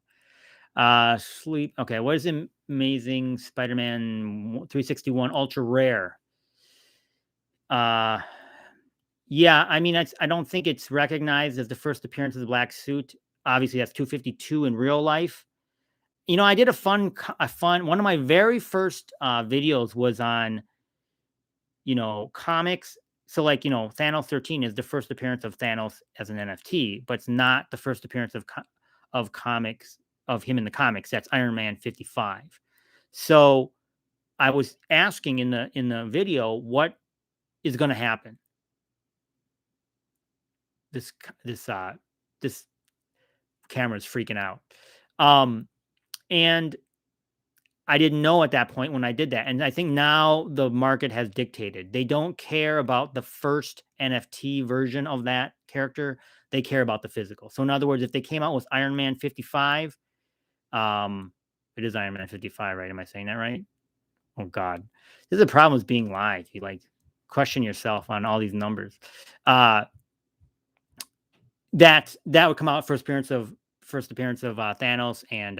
Sleep. Okay, what is Amazing Spider-Man 361 Ultra Rare? Yeah, I mean, I don't think it's recognized as the first appearance of the black suit. Obviously, that's 252 in real life. I did a fun one of my very first videos was on, comics. So like, Thanos 13 is the first appearance of Thanos as an NFT, but it's not the first appearance of comics of him in the comics. That's Iron Man 55. So I was asking in the video, what is going to happen? This camera is freaking out. And I didn't know at that point when I did that. And I think now the market has dictated. They don't care about the first NFT version of that character. They care about the physical. So in other words, if they came out with Iron Man 55, it is Iron Man 55, right? Am I saying that right? Oh God. This is a problem with being live. You like question yourself on all these numbers. That would come out first appearance of Thanos, and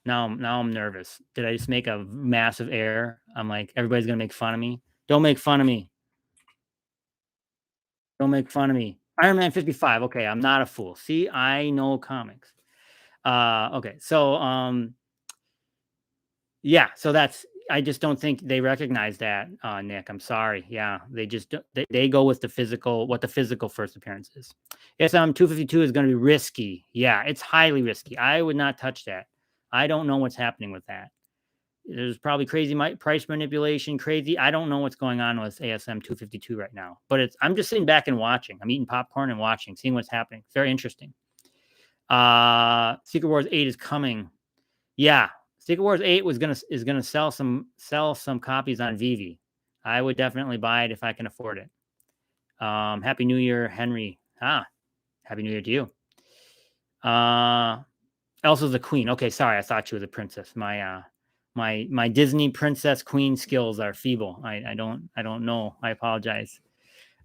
Now I'm nervous. Did I just make a massive error? I'm like, everybody's gonna make fun of me. Don't make fun of me. Don't make fun of me. Iron Man 55. Okay, I'm not a fool. See, I know comics. Okay, so yeah, so that's I just don't think they recognize that, Nick. I'm sorry. Yeah, they just they go with the physical, what the physical first appearance is. SM 252 is going to be risky. Yeah, it's highly risky. I would not touch that. I don't know what's happening with that. There's probably crazy price manipulation, crazy. I don't know what's going on with ASM 252 right now, but I'm just sitting back and watching. I'm eating popcorn and watching, seeing what's happening. It's very interesting. Secret Wars 8 is coming. Yeah, Secret Wars 8 is gonna sell some copies on Veve. I would definitely buy it if I can afford it. Happy New Year, Henry. Happy New Year to you. Elsa's the queen. Okay, sorry, I thought she was a princess. My Disney princess queen skills are feeble. I don't know. I apologize.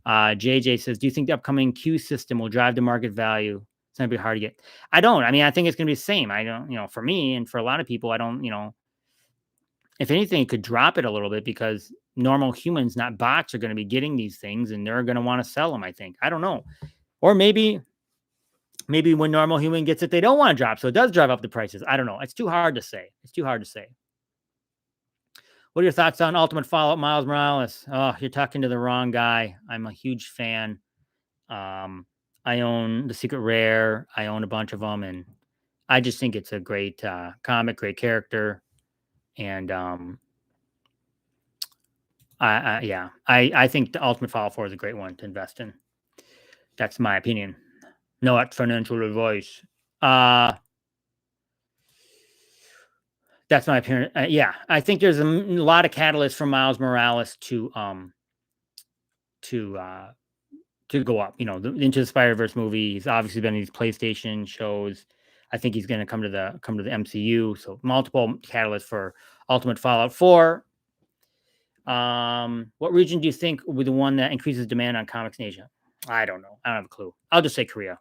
JJ says, do you think the upcoming Q system will drive the market value? It's gonna be hard to get. I don't. I mean, I think it's gonna be the same. I don't, for me and for a lot of people, I don't, if anything, it could drop it a little bit because normal humans, not bots, are going to be getting these things and they're going to want to sell them. I think. I don't know. Or maybe when normal human gets it, they don't want to drop, so it does drive up the prices. I don't know. It's too hard to say. What are your thoughts on Ultimate Fallout Miles Morales? Oh, you're talking to the wrong guy. I'm a huge fan. I own the Secret Rare. I own a bunch of them, and I just think it's a great comic, great character, and I think the Ultimate Fallout 4 is a great one to invest in. That's my opinion. Not financial advice. That's my opinion. Yeah, I think there's a lot of catalysts for Miles Morales to go up. The Into the Spider-Verse movie. He's obviously been in these PlayStation shows. I think he's going to come to the MCU. So multiple catalysts for Ultimate Fallout 4. What region do you think will be the one that increases demand on comics in Asia? I don't know. I don't have a clue. I'll just say Korea.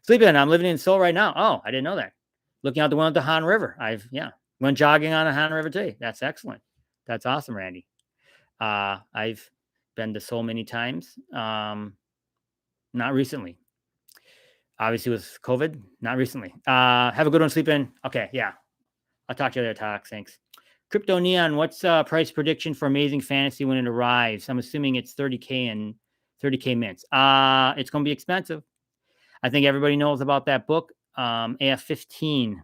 Sleeping. I'm living in Seoul right now. Oh, I didn't know that. Looking out the window at the Han River. Went jogging on the Han River today. That's excellent. That's awesome, Randy. I've been to Seoul many times. Not recently. Obviously with COVID, not recently. Have a good one, sleeping. Okay, yeah. I'll talk to you later, Talk. Thanks. Crypto Neon, what's price prediction for Amazing Fantasy when it arrives? I'm assuming it's 30K and 30K mints. It's going to be expensive. I think everybody knows about that book, AF-15.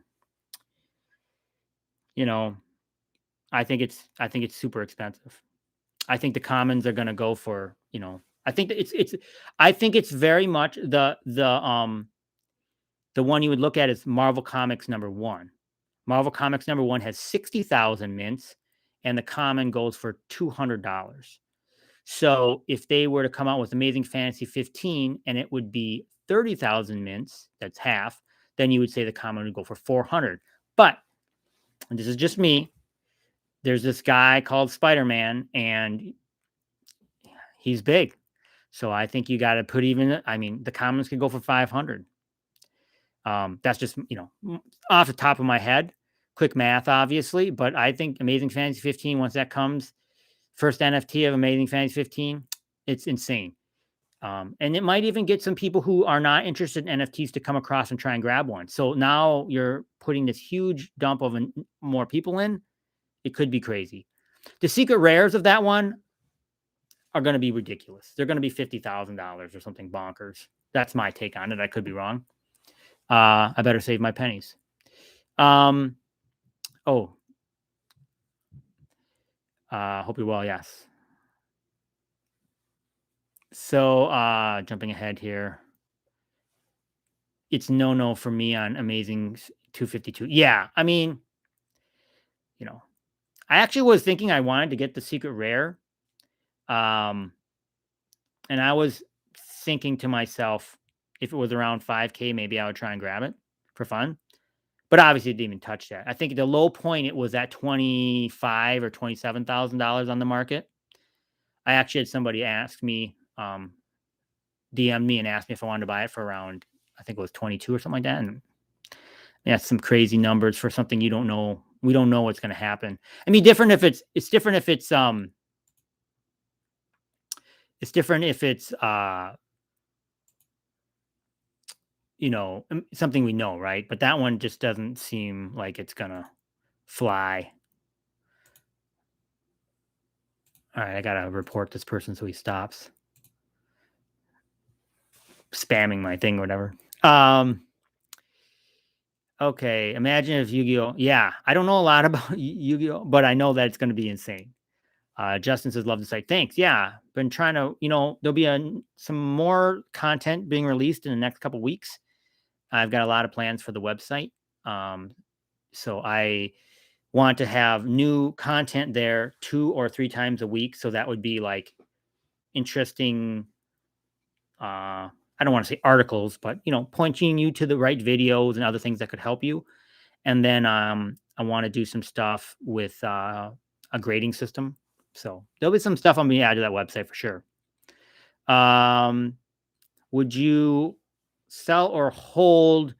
I think it's super expensive. I think the commons are going to go for, I think that I think it's very much the one you would look at is Marvel Comics #1. Marvel Comics #1 has 60,000 mints, and the common goes for $200. So if they were to come out with Amazing Fantasy 15 and it would be 30,000 mints, that's half, then you would say the common would go for 400. But, and this is just me, there's this guy called Spider-Man, and he's big. So I think you got to put the commons can go for 500. That's just, off the top of my head, quick math, obviously, but I think Amazing Fantasy 15, once that comes, first NFT of Amazing Fantasy 15, it's insane. And it might even get some people who are not interested in NFTs to come across and try and grab one. So now you're putting this huge dump of more people in. It could be crazy. The secret rares of that one are going to be ridiculous. They're going to be $50,000 or something bonkers. That's my take on it. I could be wrong. I better save my pennies. Hope you're well. Yes. So, jumping ahead here. It's no for me on Amazing 252. Yeah. I mean, I actually was thinking I wanted to get the secret rare. And I was thinking to myself, if it was around 5K, maybe I would try and grab it for fun. But obviously, it didn't even touch that. I think the low point, it was at $25,000 or $27,000 on the market. I actually had somebody ask me, DM me and asked me if I wanted to buy it for around, I think it was 22 or something like that. And That's some crazy numbers for something you don't know. We don't know what's going to happen. I mean, different if it's different if it's different if it's something we know, right? But that one just doesn't seem like it's gonna fly. All right, I gotta report this person so he stops spamming my thing or whatever. Okay, imagine if Yu-Gi-Oh! Yeah, I don't know a lot about Yu-Gi-Oh!, but I know that it's gonna be insane. Justin says, love the site. Thanks. Yeah, been trying to, there'll be some more content being released in the next couple weeks. I've got a lot of plans for the website. So I want to have new content there 2 or 3 times a week. So that would be like interesting. I don't want to say articles, but pointing you to the right videos and other things that could help you. And then I want to do some stuff with a grading system. So there'll be some stuff on me add to that website for sure. Would you sell or hold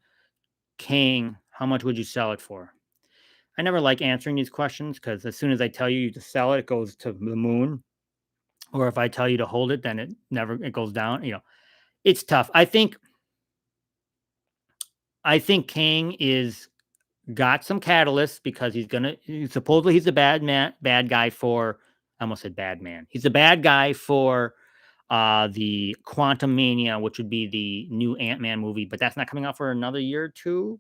King? How much would you sell it for? I never like answering these questions because as soon as I tell you to sell it, it goes to the moon. Or if I tell you to hold it, then it goes down. It's tough. I think King is got some catalysts because supposedly he's a bad guy for, I almost said bad man. He's a bad guy for the Quantum Mania, which would be the new Ant-Man movie, but that's not coming out for another year or two.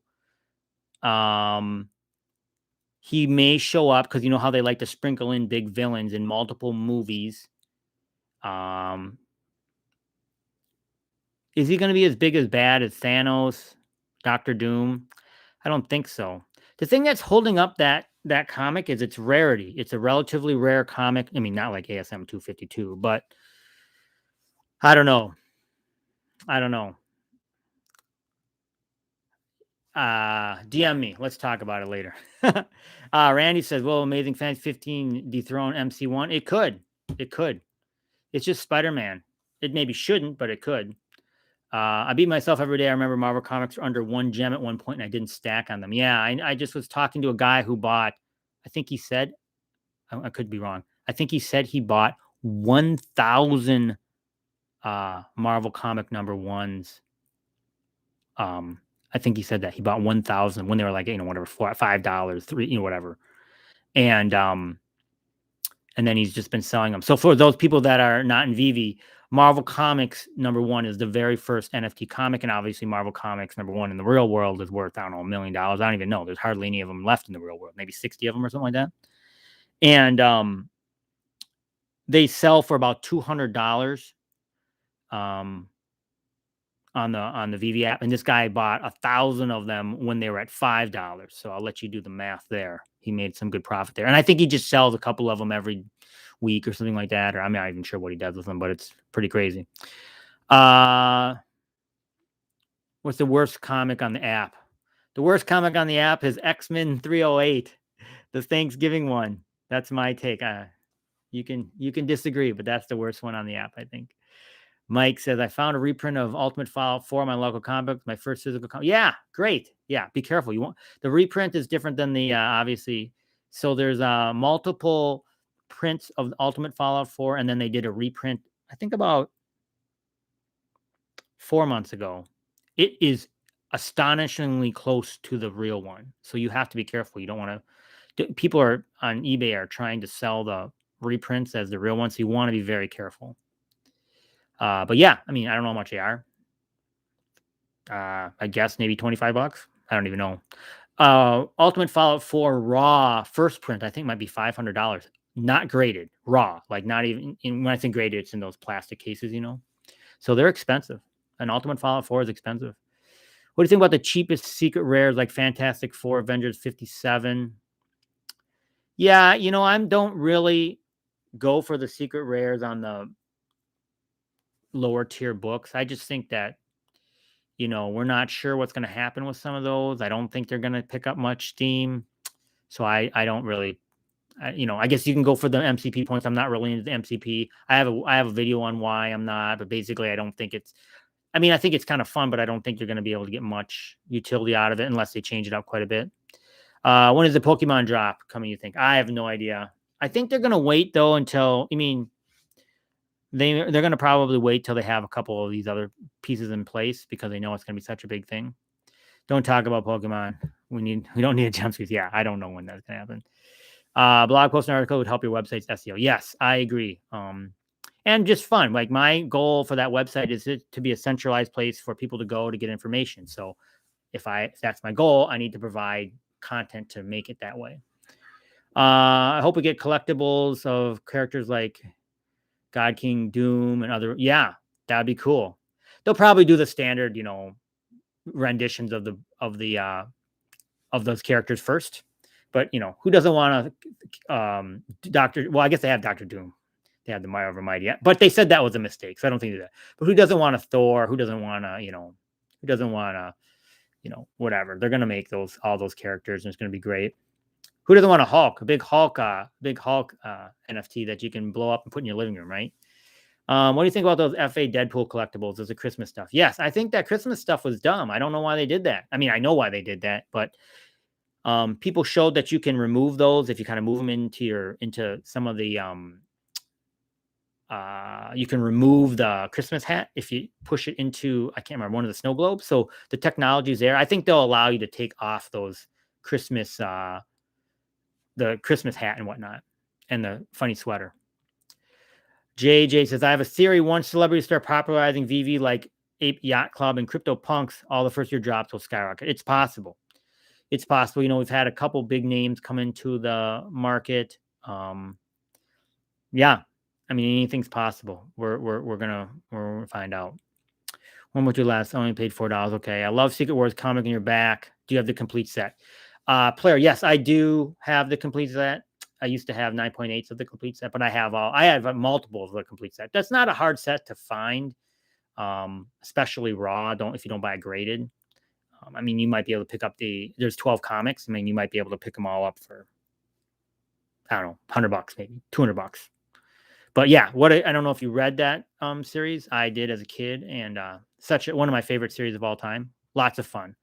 He may show up because you know how they like to sprinkle in big villains in multiple movies. Is he going to be as big as bad as Thanos, Doctor Doom? I don't think so. The thing that's holding up that comic is its rarity. It's a relatively rare comic. I mean, not like ASM 252, but I don't know. DM me. Let's talk about it later. Randy says, well, Amazing Fans 15 dethrone MC1. It could. It's just Spider-Man. It maybe shouldn't, but it could. I beat myself every day. I remember Marvel Comics were under 1 gem at one point, and I didn't stack on them. Yeah, I just was talking to a guy who bought, I think he said, I could be wrong. I think he said he bought 1,000 Marvel comic number ones. I think he said that he bought 1,000 when they were like, whatever, $5, $3, whatever. And then he's just been selling them. So for those people that are not in Veve, Marvel Comics number 1 is the very first NFT comic. And obviously Marvel Comics number 1 in the real world is worth, I don't know, $1 million. I don't even know. There's hardly any of them left in the real world, maybe 60 of them or something like that. And they sell for about $200 on the Veve app. And this guy bought 1,000 of them when they were at $5. So I'll let you do the math there. He made some good profit there. And I think he just sells a couple of them every week or something like that. Or I'm not even sure what he does with them, but it's pretty crazy. What's the worst comic on the app? The worst comic on the app is X-Men 308, the Thanksgiving one. That's my take. You can disagree, but that's the worst one on the app, I think. Mike says, I found a reprint of Ultimate Fallout 4 my local comic book, my first physical comic. Yeah, great. Yeah, be careful. The reprint is different than the obviously. So there's multiple prints of Ultimate Fallout 4, and then they did a reprint, I think about 4 months ago. It is astonishingly close to the real one. So you have to be careful. You don't want to. People are on eBay are trying to sell the reprints as the real ones. So you want to be very careful. But yeah, I mean, I don't know how much they are. I guess maybe $25. I don't even know. Ultimate Fallout 4 raw first print, I think might be $500. Not graded, raw. Like not even when I think graded, it's in those plastic cases, So they're expensive. An Ultimate Fallout 4 is expensive. What do you think about the cheapest secret rares like Fantastic Four, Avengers 57? Yeah, I don't really go for the secret rares on the lower tier books. I just think that we're not sure what's going to happen with some of those. I don't think they're going to pick up much steam. So I don't really, I guess you can go for the MCP points. I'm not really into the MCP. I have a video on why I'm not, but basically I don't think I mean, I think it's kind of fun, but I don't think you're going to be able to get much utility out of it unless they change it up quite a bit. When is the Pokemon drop coming, you think? I have no idea. I think they're going to wait, though, until, I mean, they're going to probably wait till they have a couple of these other pieces in place because they know it's going to be such a big thing. Don't talk about Pokemon. We don't need a jumpsuit. Yeah, I don't know when that's going to happen. Blog post and article would help your website's SEO. Yes, I agree. And just fun. Like my goal for that website is to be a centralized place for people to go to get information. So if that's my goal, I need to provide content to make it that way. I hope we get collectibles of characters like God King, Doom, and other. Yeah, that'd be cool. They'll probably do the standard, renditions of those characters first. But who doesn't want to Doctor? Well, I guess they have Doctor Doom. They have the Mire over Mighty, but they said that was a mistake, so I don't think that. But who doesn't want a Thor? Who doesn't want to? Who doesn't want to? Whatever. They're gonna make all those characters, and it's gonna be great. Who doesn't want a Hulk? A big Hulk NFT that you can blow up and put in your living room, right? What do you think about those FA Deadpool collectibles? Those are Christmas stuff. Yes, I think that Christmas stuff was dumb. I don't know why they did that. I mean, I know why they did that, but people showed that you can remove those if you kind of move them into some of the you can remove the Christmas hat if you push it into, I can't remember, one of the snow globes. So the technology is there. I think they'll allow you to take off those Christmas, the Christmas hat and whatnot, and the funny sweater. JJ says, I have a theory. Once celebrities start popularizing Veve like Ape Yacht Club and Crypto Punks, all the first year drops will skyrocket. It's possible. It's possible. We've had a couple big names come into the market. Yeah. I mean, anything's possible. We're gonna find out. When would you last? I only paid $4. Okay. I love Secret Wars comic in your back. Do you have the complete set? Player, yes, I do have the complete set. I used to have 9.8s of the complete set, but I have multiples of the complete set. That's not a hard set to find, especially raw. If you don't buy it graded. I mean, you might be able to pick up there's 12 comics. I mean, you might be able to pick them all up for, I don't know, $100, maybe $200. But yeah, I don't know if you read that series. I did as a kid, and one of my favorite series of all time. Lots of fun.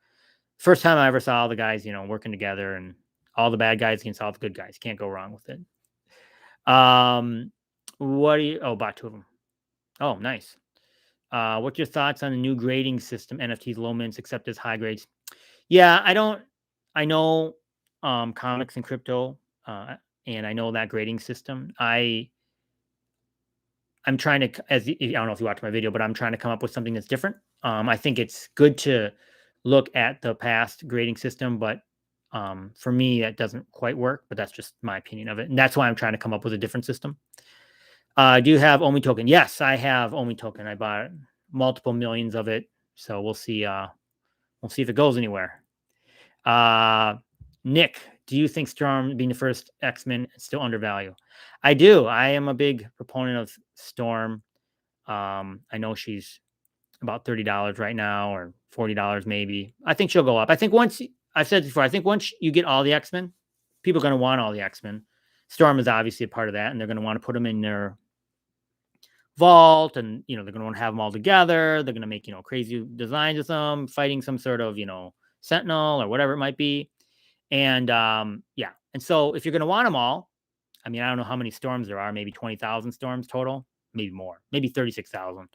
First time I ever saw all the guys, working together, and all the bad guys against all the good guys. Can't go wrong with it. Bought 2 of them. Oh, nice. What's your thoughts on the new grading system? NFTs, low mints, except as high grades. Yeah, I know comics and crypto, and I know that grading system. I'm trying to, I don't know if you watched my video, but I'm trying to come up with something that's different. I think it's good to look at the past grading system, but for me, that doesn't quite work, but that's just my opinion of it. And that's why I'm trying to come up with a different system. Do you have Omi token? Yes, I have Omi token. I bought multiple millions of it. So we'll see. We'll see if it goes anywhere. Nick, do you think Storm being the first X-Men is still undervalued? I do. I am a big proponent of Storm. I know she's about $30 right now, or $40 maybe. I think she'll go up. I think I've said before, I think once you get all the X-Men, people are going to want all the X-Men. Storm is obviously a part of that, and they're going to want to put them in their vault, and they're going to want to have them all together. They're going to make crazy designs of them fighting some sort of Sentinel or whatever it might be. And yeah, and so if you're going to want them all, I mean, I don't know how many Storms there are, maybe 20,000 Storms total, maybe more, maybe 36,000,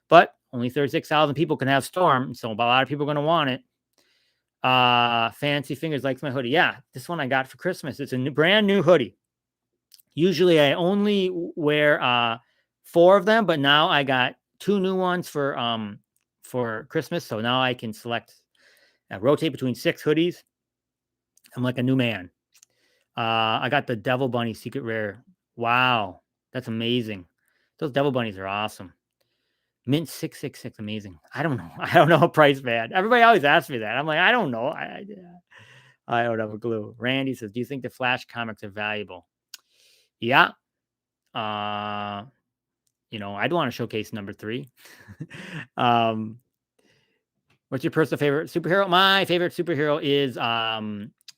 but only 36,000 people can have Storm, so a lot of people are going to want it. Fancy Fingers likes my hoodie. Yeah, this one I got for Christmas. It's a brand new hoodie. Usually I only wear 4 of them, but now I got 2 new ones for Christmas. So now I can rotate between 6 hoodies. I'm like a new man. I got the Devil Bunny Secret Rare. Wow, that's amazing. Those Devil Bunnies are awesome. Mint 666, amazing. I don't know. I don't know a price, man. Everybody always asks me that. I'm like, I don't know. I don't have a clue. Randy says, do you think the Flash comics are valuable? Yeah. I'd want to showcase number 3. What's your personal favorite superhero? My favorite superhero is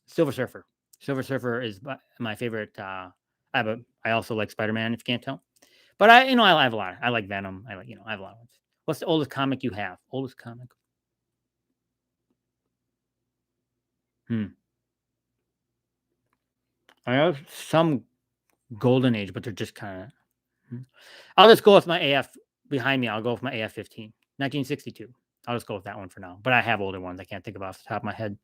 Silver Surfer. Silver Surfer is my favorite. I also like Spider-Man, if you can't tell. But I have a lot. I like Venom. I have a lot of ones. What's the oldest comic you have? Oldest comic. I have some golden age, but they're just kind of. I'll just go with my AF behind me. I'll go with my AF 15, 1962. I'll just go with that one for now. But I have older ones. I can't think of off the top of my head.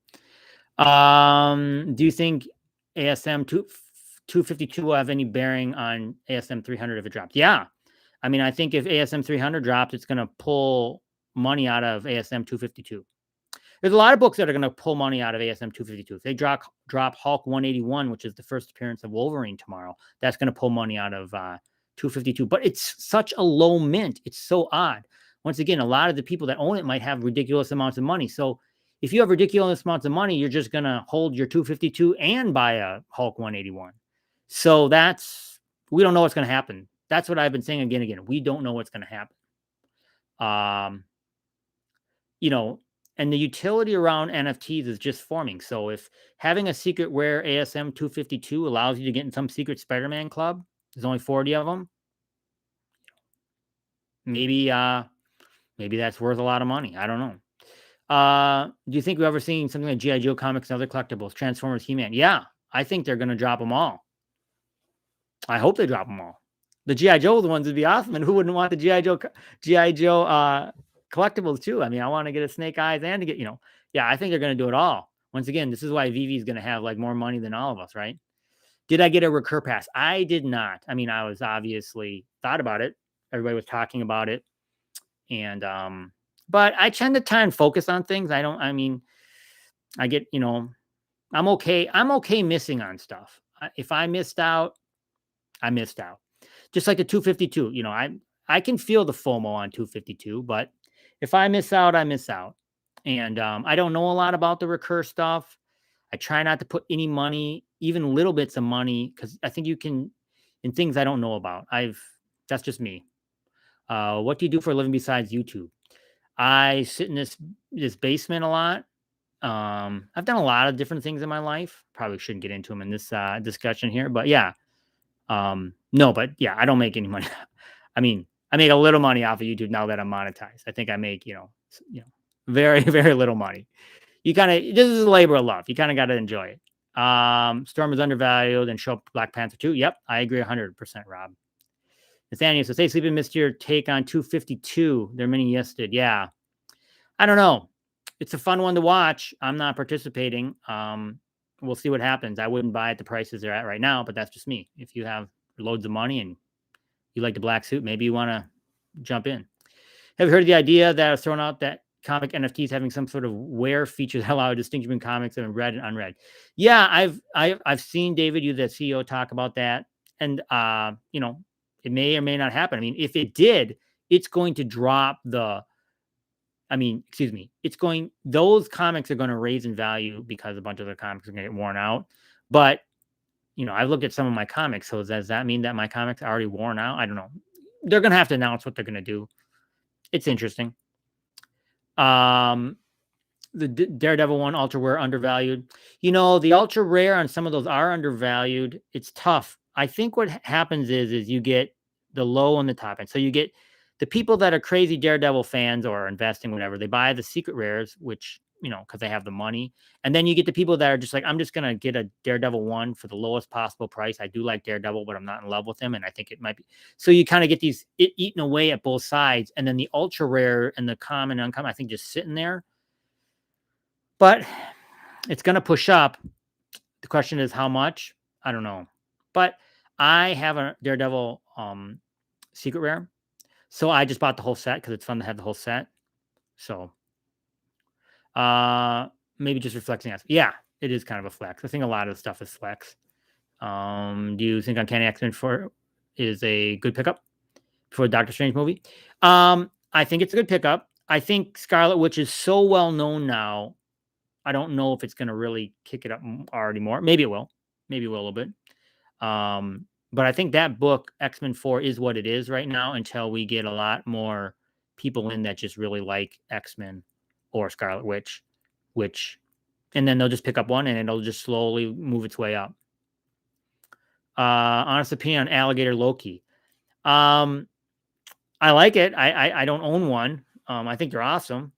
Do you think ASM 252 will have any bearing on ASM 300 if it drops? Yeah. I mean, I think if ASM 300 drops, it's going to pull money out of ASM 252. There's a lot of books that are going to pull money out of ASM 252. If they drop Hulk 181, which is the first appearance of Wolverine tomorrow, that's going to pull money out of 252. But it's such a low mint. It's so odd. Once again, a lot of the people that own it might have ridiculous amounts of money. So if you have ridiculous amounts of money, you're just going to hold your 252 and buy a Hulk 181. So we don't know what's going to happen. That's what I've been saying again and again. We don't know what's going to happen. And the utility around NFTs is just forming. So if having a secret rare ASM 252 allows you to get in some secret Spider-Man club, there's only 40 of them. Maybe that's worth a lot of money. I don't know. Do you think we've ever seen something like G.I. Joe comics and other collectibles, Transformers, He-Man? Yeah, I think they're going to drop them all. I hope they drop them all. The G.I. Joe ones would be awesome. And who wouldn't want the G.I. Joe collectibles too? I mean, I want to get a Snake Eyes and to get, I think they're going to do it all. Once again, this is why Veve is going to have like more money than all of us, right? Did I get a recur pass? I did not. I mean, I was obviously thought about it. Everybody was talking about it. And, but I tend to try and focus on things. I get, I'm okay missing on stuff. If I missed out, I missed out. Just like the 252, I can feel the FOMO on 252, but if I miss out, I miss out. And I don't know a lot about the recur stuff. I try not to put any money, even little bits of money, because I think you can, in things I don't know about. That's just me. What do you do for a living besides YouTube? I sit in this basement a lot. I've done a lot of different things in my life. Probably shouldn't get into them in this discussion here, but yeah. No, but yeah, I don't make any money. I mean, I make a little money off of YouTube now that I'm monetized. I think I make, very, very little money. This is a labor of love. You kind of got to enjoy it. Storm is undervalued and show up Black Panther too. Yep. I agree 100%, Rob. Nathaniel says, hey, Sleeping, missed your take on 252. There are many yes did. Yeah. I don't know. It's a fun one to watch. I'm not participating. We'll see what happens. I wouldn't buy at the prices they're at right now, but that's just me. If you have loads of money and you like the black suit, maybe you want to jump in. Have you heard of the idea that was thrown out that comic NFTs having some sort of wear feature that allow a distinction between comics that have been read and unread? Yeah, I've seen David, you the CEO, talk about that. And it may or may not happen. I mean, if it did, it's going to drop those comics are going to raise in value because a bunch of their comics are going to get worn out. But, I've looked at some of my comics. So does that mean that my comics are already worn out? I don't know. They're going to have to announce what they're going to do. It's interesting. The Daredevil one, ultra rare, undervalued. The ultra rare on some of those are undervalued. It's tough. I think what happens is you get the low and the top end. So you get the people that are crazy Daredevil fans or investing, whatever, they buy the secret rares, which, because they have the money. And then you get the people that are just like, I'm just going to get a Daredevil one for the lowest possible price. I do like Daredevil, but I'm not in love with him. And I think it might be. So you kind of get these eaten away at both sides. And then the ultra rare and the common and uncommon, I think, just sitting there. But it's going to push up. The question is how much? I don't know. But I have a Daredevil secret rare. So I just bought the whole set because it's fun to have the whole set. So maybe just reflexing us. Yeah, it is kind of a flex. I think a lot of the stuff is flex. Do you think Uncanny X-Men 4 is a good pickup for a Doctor Strange movie? I think it's a good pickup. I think Scarlet Witch is so well known now. I don't know if it's going to really kick it up already more. Maybe it will. Maybe it will a little bit. But I think that book, X-Men 4, is what it is right now until we get a lot more people in that just really like X-Men or Scarlet Witch, and then they'll just pick up one and it'll just slowly move its way up. Honest opinion on Alligator Loki. I like it. I don't own one. I think they're awesome.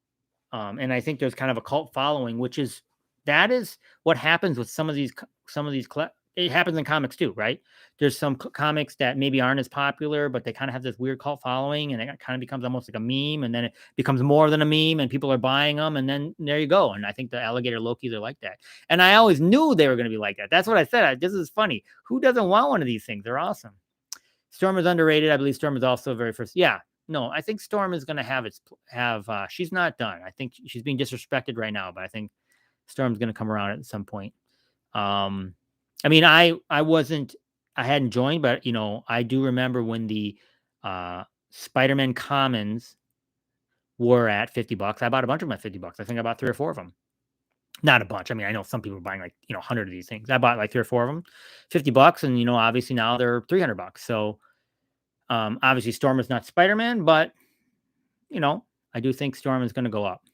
And I think there's kind of a cult following, which is that is what happens with some of these. It happens in comics too, right? There's some comics that maybe aren't as popular, but they kind of have this weird cult following, and it kind of becomes almost like a meme, and then it becomes more than a meme, and people are buying them, and then there you go. And I think the alligator Lokis are like that. And I always knew they were going to be like that. That's what I said. This is funny. Who doesn't want one of these things? They're awesome. Storm is underrated. I believe Storm is also very first. Yeah, no, I think Storm is going to have. She's not done. I think she's being disrespected right now, but I think Storm's going to come around at some point. Um, I mean, I wasn't. I hadn't joined, but I do remember when the Spider-Man commons were at $50. I bought a bunch of them at $50. I think I bought 3 or 4 of them. Not a bunch. I mean, I know some people are buying like 100 of these things. I bought like 3 or 4 of them, $50, and obviously now they're $300. So obviously Storm is not Spider-Man, but I do think Storm is going to go up.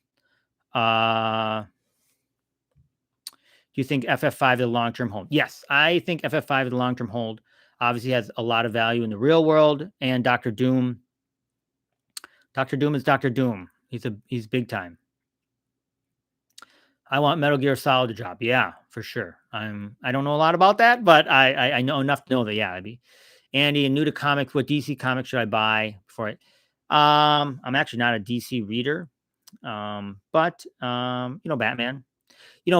Do you think FF5 is a long-term hold? Yes, I think FF5 is a long-term hold. Obviously has a lot of value in the real world, and Doctor Doom. Doctor Doom is Doctor Doom. He's big time. I want Metal Gear Solid to drop. Yeah, for sure. I don't know a lot about that, but I know enough to know that. Yeah, I'd be Andy, new to comics. What DC comics should I buy for it? I'm actually not a DC reader, but Batman.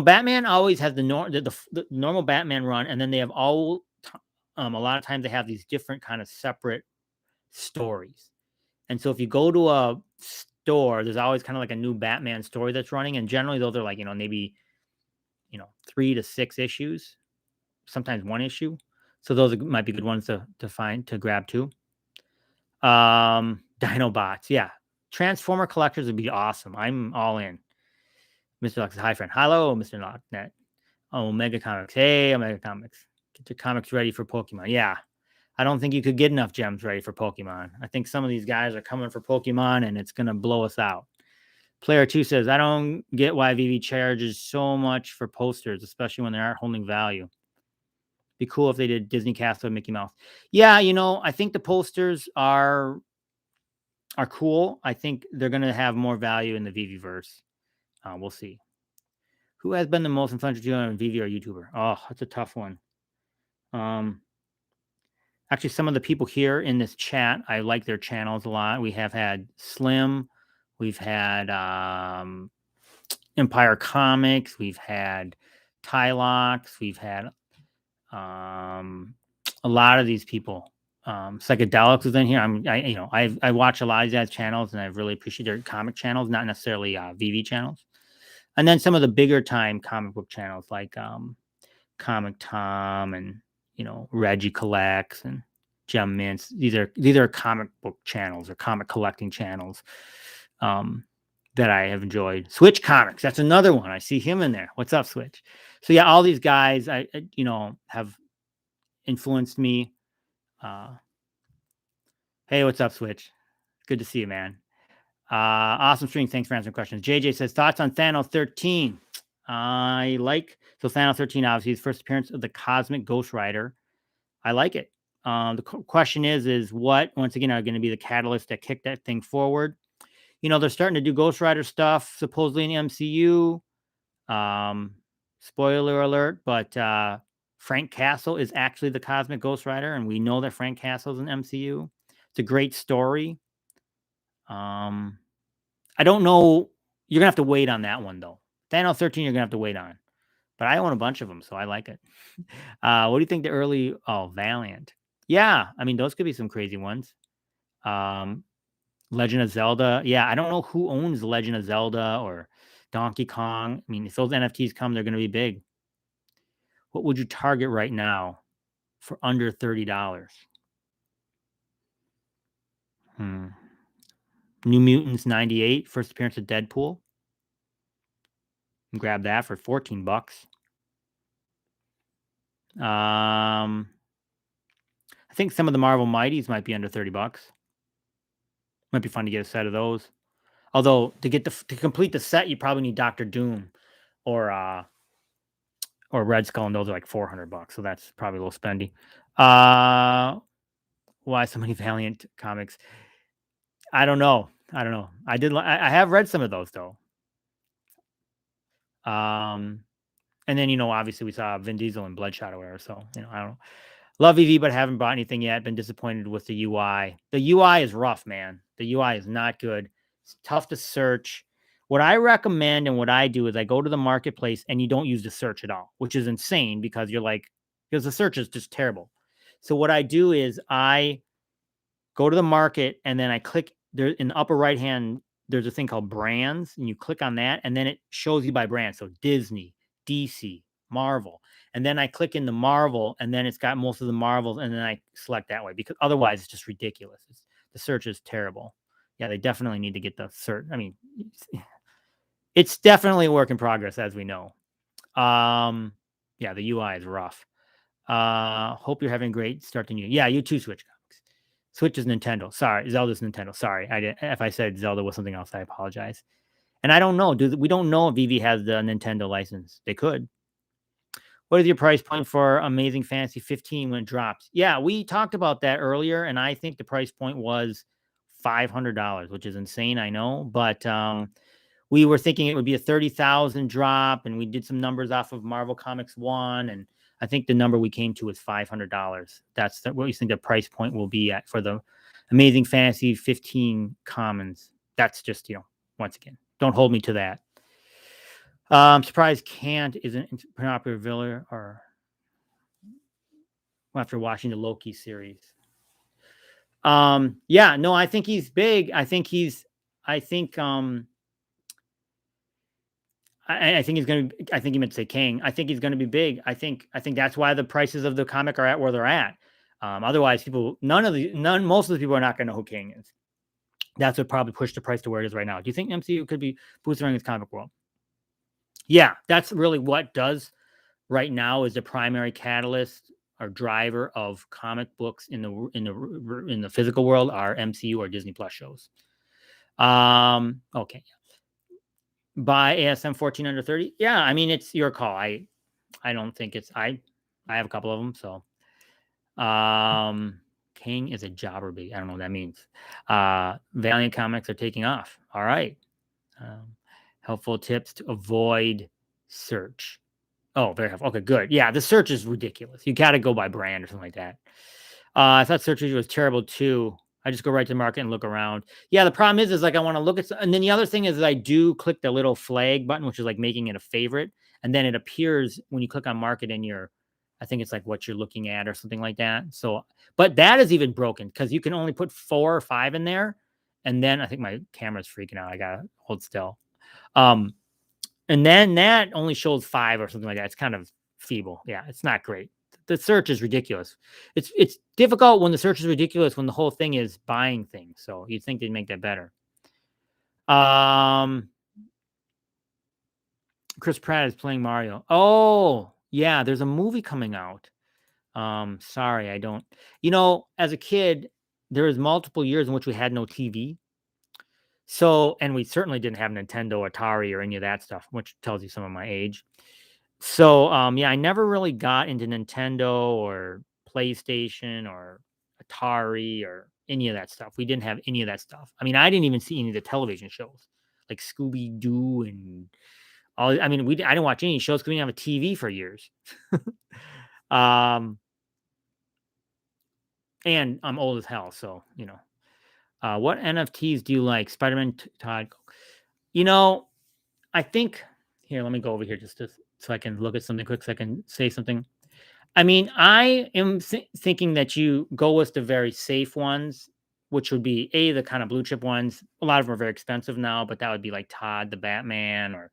Batman always has the normal Batman run, and then they have a lot of times they have these different kind of separate stories. And so if you go to a store, there's always kind of like a new Batman story that's running, and generally those are like maybe 3 to 6 issues, sometimes 1 issue. So those might be good ones to find to grab too. Dinobots, yeah. Transformer collectors would be awesome. I'm all in. Mr. Lux, hi friend. Hello, Mr. Net. Omega Comics. Hey, Omega Comics. Get your comics ready for Pokemon. Yeah. I don't think you could get enough gems ready for Pokemon. I think some of these guys are coming for Pokemon and it's going to blow us out. Player 2 says, I don't get why Veve charges so much for posters, especially when they aren't holding value. Be cool if they did Disney Castle and Mickey Mouse. Yeah, I think the posters are cool. I think they're going to have more value in the Veve verse. We'll see. Who has been the most influential on Veve or YouTuber? Oh, that's a tough one. Actually, some of the people here in this chat, I like their channels a lot. We have had Slim, we've had Empire Comics, we've had Tylox, we've had a lot of these people. Psychedelics is in here. I watch a lot of these guys' channels, and I really appreciate their comic channels, not necessarily Veve channels. And then some of the bigger time comic book channels like Comic Tom and Reggie Collects and Gem Mints. These are comic book channels or comic collecting channels that I have enjoyed. Switch Comics, that's another one. I see him in there. What's up, Switch? So yeah, all these guys I have influenced me. Hey, what's up, Switch? Good to see you, man. Awesome stream. Thanks for answering questions. JJ says thoughts on Thanos 13. Thanos 13, obviously his first appearance of the Cosmic Ghost Rider. I like it. The question is what once again are going to be the catalyst that kick that thing forward? They're starting to do Ghost Rider stuff supposedly in the MCU. Spoiler alert, but Frank Castle is actually the Cosmic Ghost Rider, and we know that Frank Castle is an MCU. It's a great story. I don't know. You're gonna have to wait on that one though. Thanos 13, you're gonna have to wait on. But I own a bunch of them, so I like it. What do you think the early? Oh, Valiant. Yeah, I mean those could be some crazy ones. Legend of Zelda. Yeah, I don't know who owns Legend of Zelda or Donkey Kong. I mean, if those NFTs come, they're going to be big. What would you target right now for under $30? New Mutants 98, first appearance of Deadpool. Grab that for $14. I think some of the Marvel Mighties might be under $30. Might be fun to get a set of those. Although to complete the set, you probably need Doctor Doom or Red Skull, and those are like $400. So that's probably a little spendy. Why so many Valiant comics? I don't know. I don't know. I have read some of those though. Um, and then obviously we saw Vin Diesel in Bloodshot or whatever. So I don't love EV, but haven't bought anything yet. Been disappointed with the UI. The UI is rough, man. The UI is not good. It's tough to search. What I recommend and what I do is I go to the marketplace and you don't use the search at all, which is insane because because the search is just terrible. So what I do is I go to the market and then I click there in the upper right hand. There's a thing called brands, and you click on that, and then it shows you by brand. So Disney, DC, Marvel, and then I click in the Marvel, and then it's got most of the Marvels, and then I select that way because otherwise it's just ridiculous. The search is terrible. Yeah, they definitely need to get the search. I mean, it's definitely a work in progress, as we know. Yeah, the UI is rough. Hope you're having a great start to new. Yeah, you too, Switch. Switch is Nintendo. Sorry, Zelda's Nintendo. Sorry, if I said Zelda was something else, I apologize. And I don't know. We don't know if Veve has the Nintendo license. They could. What is your price point for Amazing Fantasy 15 when it drops? Yeah, we talked about that earlier, and I think the price point was $500, which is insane. I know, but we were thinking it would be a 30,000 drop, and we did some numbers off of Marvel Comics 1, and I think the number we came to is $500. That's what you think the price point will be at for the Amazing Fantasy 15 commons. That's just, once again, don't hold me to that. I'm surprised Kant isn't popular villain or after watching the Loki series. Yeah, no, I think he's big. I think he's going to. I think he meant to say King. I think he's going to be big. I think that's why the prices of the comic are at where they're at. Otherwise, most of the people are not going to know who King is. That's what probably pushed the price to where it is right now. Do you think MCU could be boosting its comic world? Yeah, that's really what does right now is the primary catalyst or driver of comic books in the physical world are MCU or Disney Plus shows. Okay. Buy ASM 14 under 30. Yeah, I mean it's your call. I don't think it's I have a couple of them, so King is a jobber bee. I don't know what that means. Valiant Comics are taking off. All right. Helpful tips to avoid search. Oh, very helpful. Okay, good. Yeah, the search is ridiculous. You got to go by brand or something like that. I thought search engine was terrible too. I just go right to the market and look around. Yeah, the problem is like I want to look at, and then the other thing is I do click the little flag button, which is like making it a favorite, and then it appears when you click on market in your, I think it's like what you're looking at or something like that. So, but that is even broken because you can only put 4 or 5 in there, and then I think my camera's freaking out. I gotta hold still. And then that only shows 5 or something like that. It's kind of feeble. Yeah, it's not great. The search is ridiculous. It's difficult when the search is ridiculous when the whole thing is buying things. So you'd think they'd make that better. Chris Pratt is playing Mario. Oh, yeah, there's a movie coming out. Sorry, I don't. As a kid, there was multiple years in which we had no TV. So, and we certainly didn't have Nintendo, Atari, or any of that stuff, which tells you some of my age. So, yeah, I never really got into Nintendo or PlayStation or Atari or any of that stuff. We didn't have any of that stuff. I mean, I didn't even see any of the television shows like Scooby Doo and all. I mean, I didn't watch any shows because we didn't have a TV for years. And I'm old as hell, so what NFTs do you like? Spider-Man, Todd. I think here. Let me go over here so I can look at something quick. So I can say something. I mean, I am thinking that you go with the very safe ones, which would be the kind of blue chip ones. A lot of them are very expensive now, but that would be like Todd the Batman or,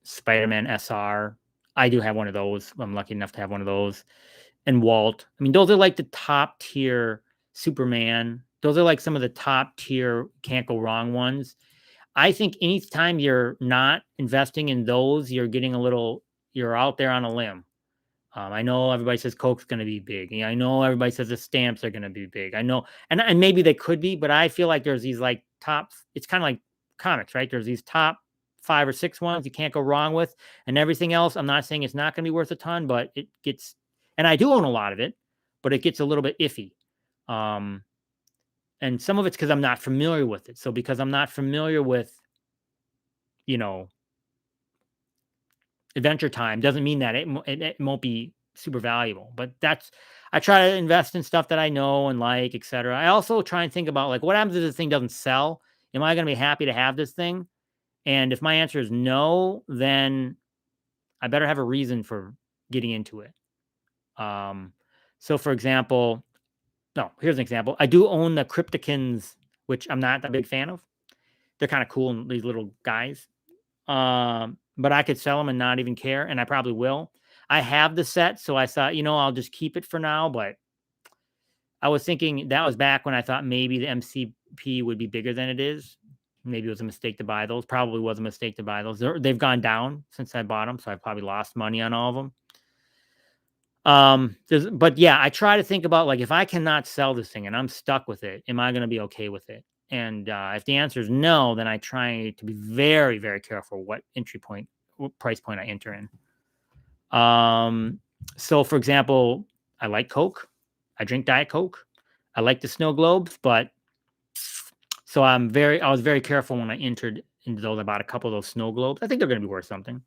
Spider-Man SR. I do have one of those. I'm lucky enough to have one of those. And Walt. I mean, those are like the top tier Superman. Those are like some of the top tier can't go wrong ones. I think anytime you're not investing in those, you're out there on a limb. I know everybody says Coke's going to be big. I know everybody says the stamps are going to be big. I know, and maybe they could be, but I feel like there's these like top. It's kind of like comics, right? There's these top 5 or 6 ones you can't go wrong with, and everything else. I'm not saying it's not going to be worth a ton, but it gets. And I do own a lot of it, but it gets a little bit iffy. And some of it's because I'm not familiar with it. So because I'm not familiar with, you know, Adventure Time doesn't mean that it won't be super valuable. But I try to invest in stuff that I know and like, etc. I also try and think about like what happens if this thing doesn't sell? Am I going to be happy to have this thing? And if my answer is no, then I better have a reason for getting into it. Um, so for example, no, here's an example. I do own the Crypticans, which I'm not a big fan of. They're kind of cool, these little guys. But I could sell them and not even care, and I probably will. I have the set, so I thought, I'll just keep it for now. But I was thinking that was back when I thought maybe the MCP would be bigger than it is. Maybe it was a mistake to buy those. Probably was a mistake to buy those. They've gone down since I bought them, so I probably lost money on all of them. But yeah, I try to think about like if I cannot sell this thing and I'm stuck with it, am I going to be okay with it? And if the answer is no, then I try to be very, very careful what price point I enter in. So for example, I like Coke. I drink Diet Coke. I like the snow globes, but so I was very careful when I entered into those. I bought a couple of those snow globes. I think they're going to be worth something.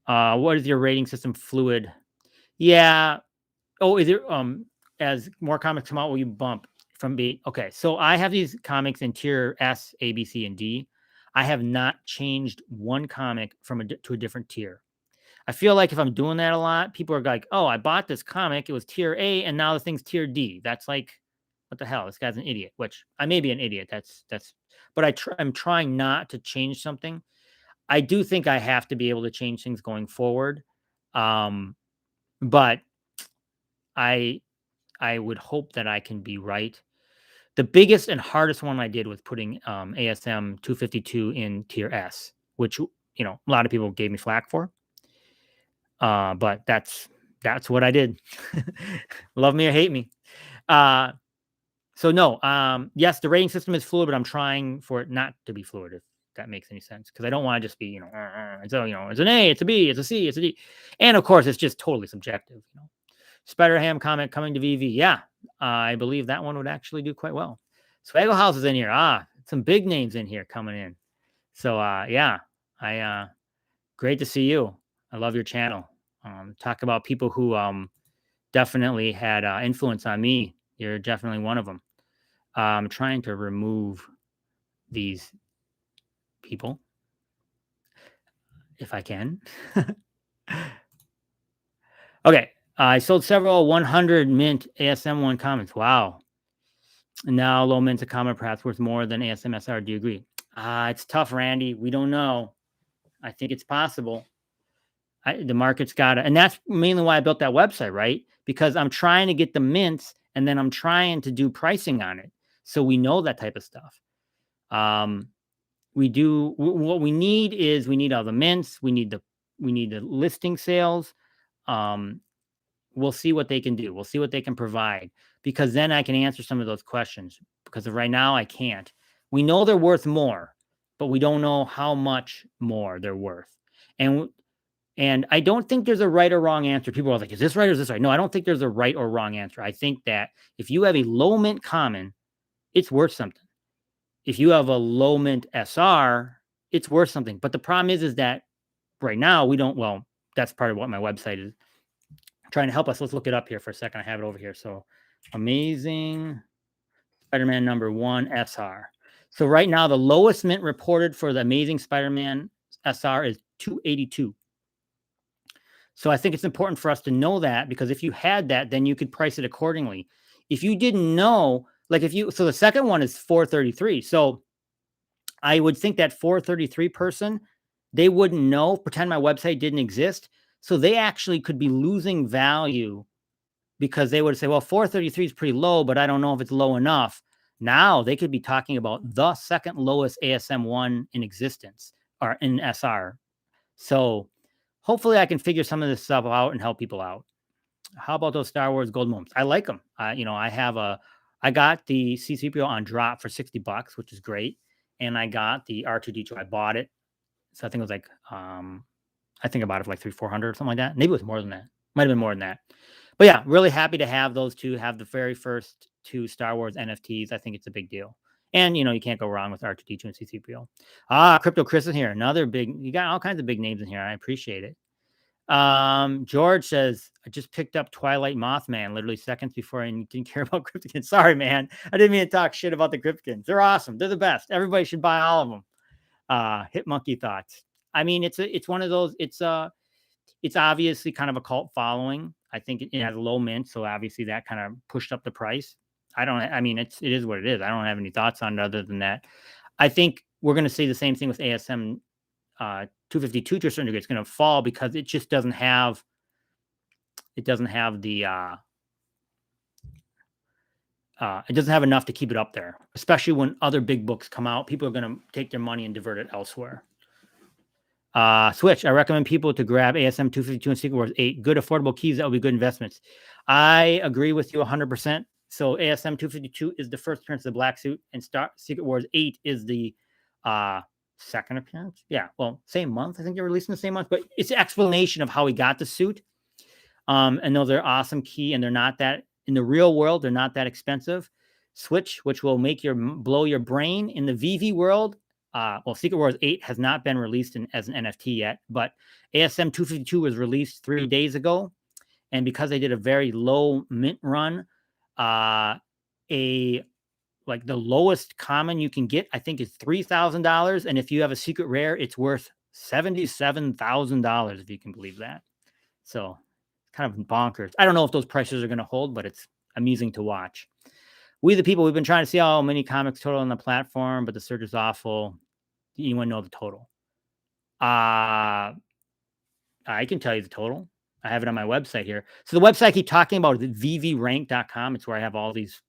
What is your rating system? Fluid. Yeah. Oh, is there as more comics come out, will you bump from B? Okay, so I have these comics in tier S, A, B, C, and D. I have not changed one comic to a different tier. I feel like if I'm doing that a lot, people are like, "Oh, I bought this comic. It was tier A, and now the thing's tier D." That's like, what the hell? This guy's an idiot. Which I may be an idiot. But I'm trying not to change something. I do think I have to be able to change things going forward. But I would hope that I can be right. The biggest and hardest one I did was putting ASM 252 in tier S, which a lot of people gave me flack for. But that's what I did. Love me or hate me. So no, yes, the rating system is fluid, but I'm trying for it not to be fluid, if that makes any sense. Because I don't want to just be, it's an A, it's a B, it's a C, it's a D. And of course, it's just totally subjective. Spider-Ham comic coming to VV. Yeah, I believe that one would actually do quite well. Swaggle House is in here. Some big names in here coming in. So yeah, great to see you. I love your channel. Talk about people who definitely had influence on me. You're definitely one of them. I'm trying to remove these people if I can. Okay. I sold several 100 mint ASM1 comments. Wow. And now low mint to comment perhaps worth more than ASMSR. Do you agree? It's tough, Randy. We don't know. I think it's possible. The market's got to, and that's mainly why I built that website, right? Because I'm trying to get the mints and then I'm trying to do pricing on it. So we know that type of stuff. What we need is we need all the mints. We need the listing sales. We'll see what they can do. We'll see what they can provide, because then I can answer some of those questions, because right now I can't. We know they're worth more, but we don't know how much more they're worth. And I don't think there's a right or wrong answer. People are like, is this right or is this right? No, I don't think there's a right or wrong answer. I think that if you have a low mint common, it's worth something. If you have a low mint SR, it's worth something. But the problem is that right now we don't, well, that's part of what my website is trying to help us. Let's look it up here for a second. I have it over here. So Amazing Spider-Man #1 SR. So right now, the lowest mint reported for the Amazing Spider-Man SR is 282. So I think it's important for us to know that, because if you had that, then you could price it accordingly. If you didn't know, so the second one is 433. So I would think that 433 person, they wouldn't know, pretend my website didn't exist. So they actually could be losing value, because they would say, well, 433 is pretty low, but I don't know if it's low enough. Now they could be talking about the second lowest ASM1 in existence, or in SR. So hopefully I can figure some of this stuff out and help people out. How about those Star Wars gold moments? I like them. I got the C-3PO on drop for $60, which is great. And I got the R2D2. I bought it. So I think it was like, I think I bought it for like $300-400 or something like that. Maybe it was more than that. Might have been more than that. But yeah, really happy to have those two. Have the very first to Star Wars NFTs. I think it's a big deal. And, you can't go wrong with R2D2 and C3PO. Crypto Chris is here. Another big, you got all kinds of big names in here. I appreciate it. George says, I just picked up Twilight Mothman literally seconds before I didn't care about Crypticans. Sorry, man. I didn't mean to talk shit about the Crypticans. They're awesome. They're the best. Everybody should buy all of them. Hit Monkey Thoughts. I mean, it's one of those, it's obviously kind of a cult following. I think it has a low mint, so obviously that kind of pushed up the price. It is what it is. I don't have any thoughts on it other than that. I think we're going to see the same thing with ASM 252 to a certain degree. It's going to fall because it just doesn't have the it doesn't have enough to keep it up there, especially when other big books come out. People are going to take their money and divert it elsewhere. Switch. I recommend people to grab ASM 252 and Secret Wars 8. Good affordable keys that will be good investments. I agree with you 100%. So ASM 252 is the first appearance of the black suit, and Secret Wars 8 is the second appearance. Yeah, well, same month. I think they're releasing the same month, but it's an explanation of how he got the suit. And those are awesome key, and they're not that in the real world. They're not that expensive. Switch, which will make blow your brain in the Veve world. Secret Wars 8 has not been released as an NFT yet, but ASM 252 was released 3 days ago. And because they did a very low mint run, the lowest common you can get, I think, is $3,000. And if you have a secret rare, it's worth $77,000, if you can believe that. So kind of bonkers. I don't know if those prices are going to hold, but it's amusing to watch. We the people, we've been trying to see how many comics total on the platform, but the search is awful. Anyone know the total? I can tell you the total. I have it on my website here. So the website I keep talking about is veverank.com. It's where I have all these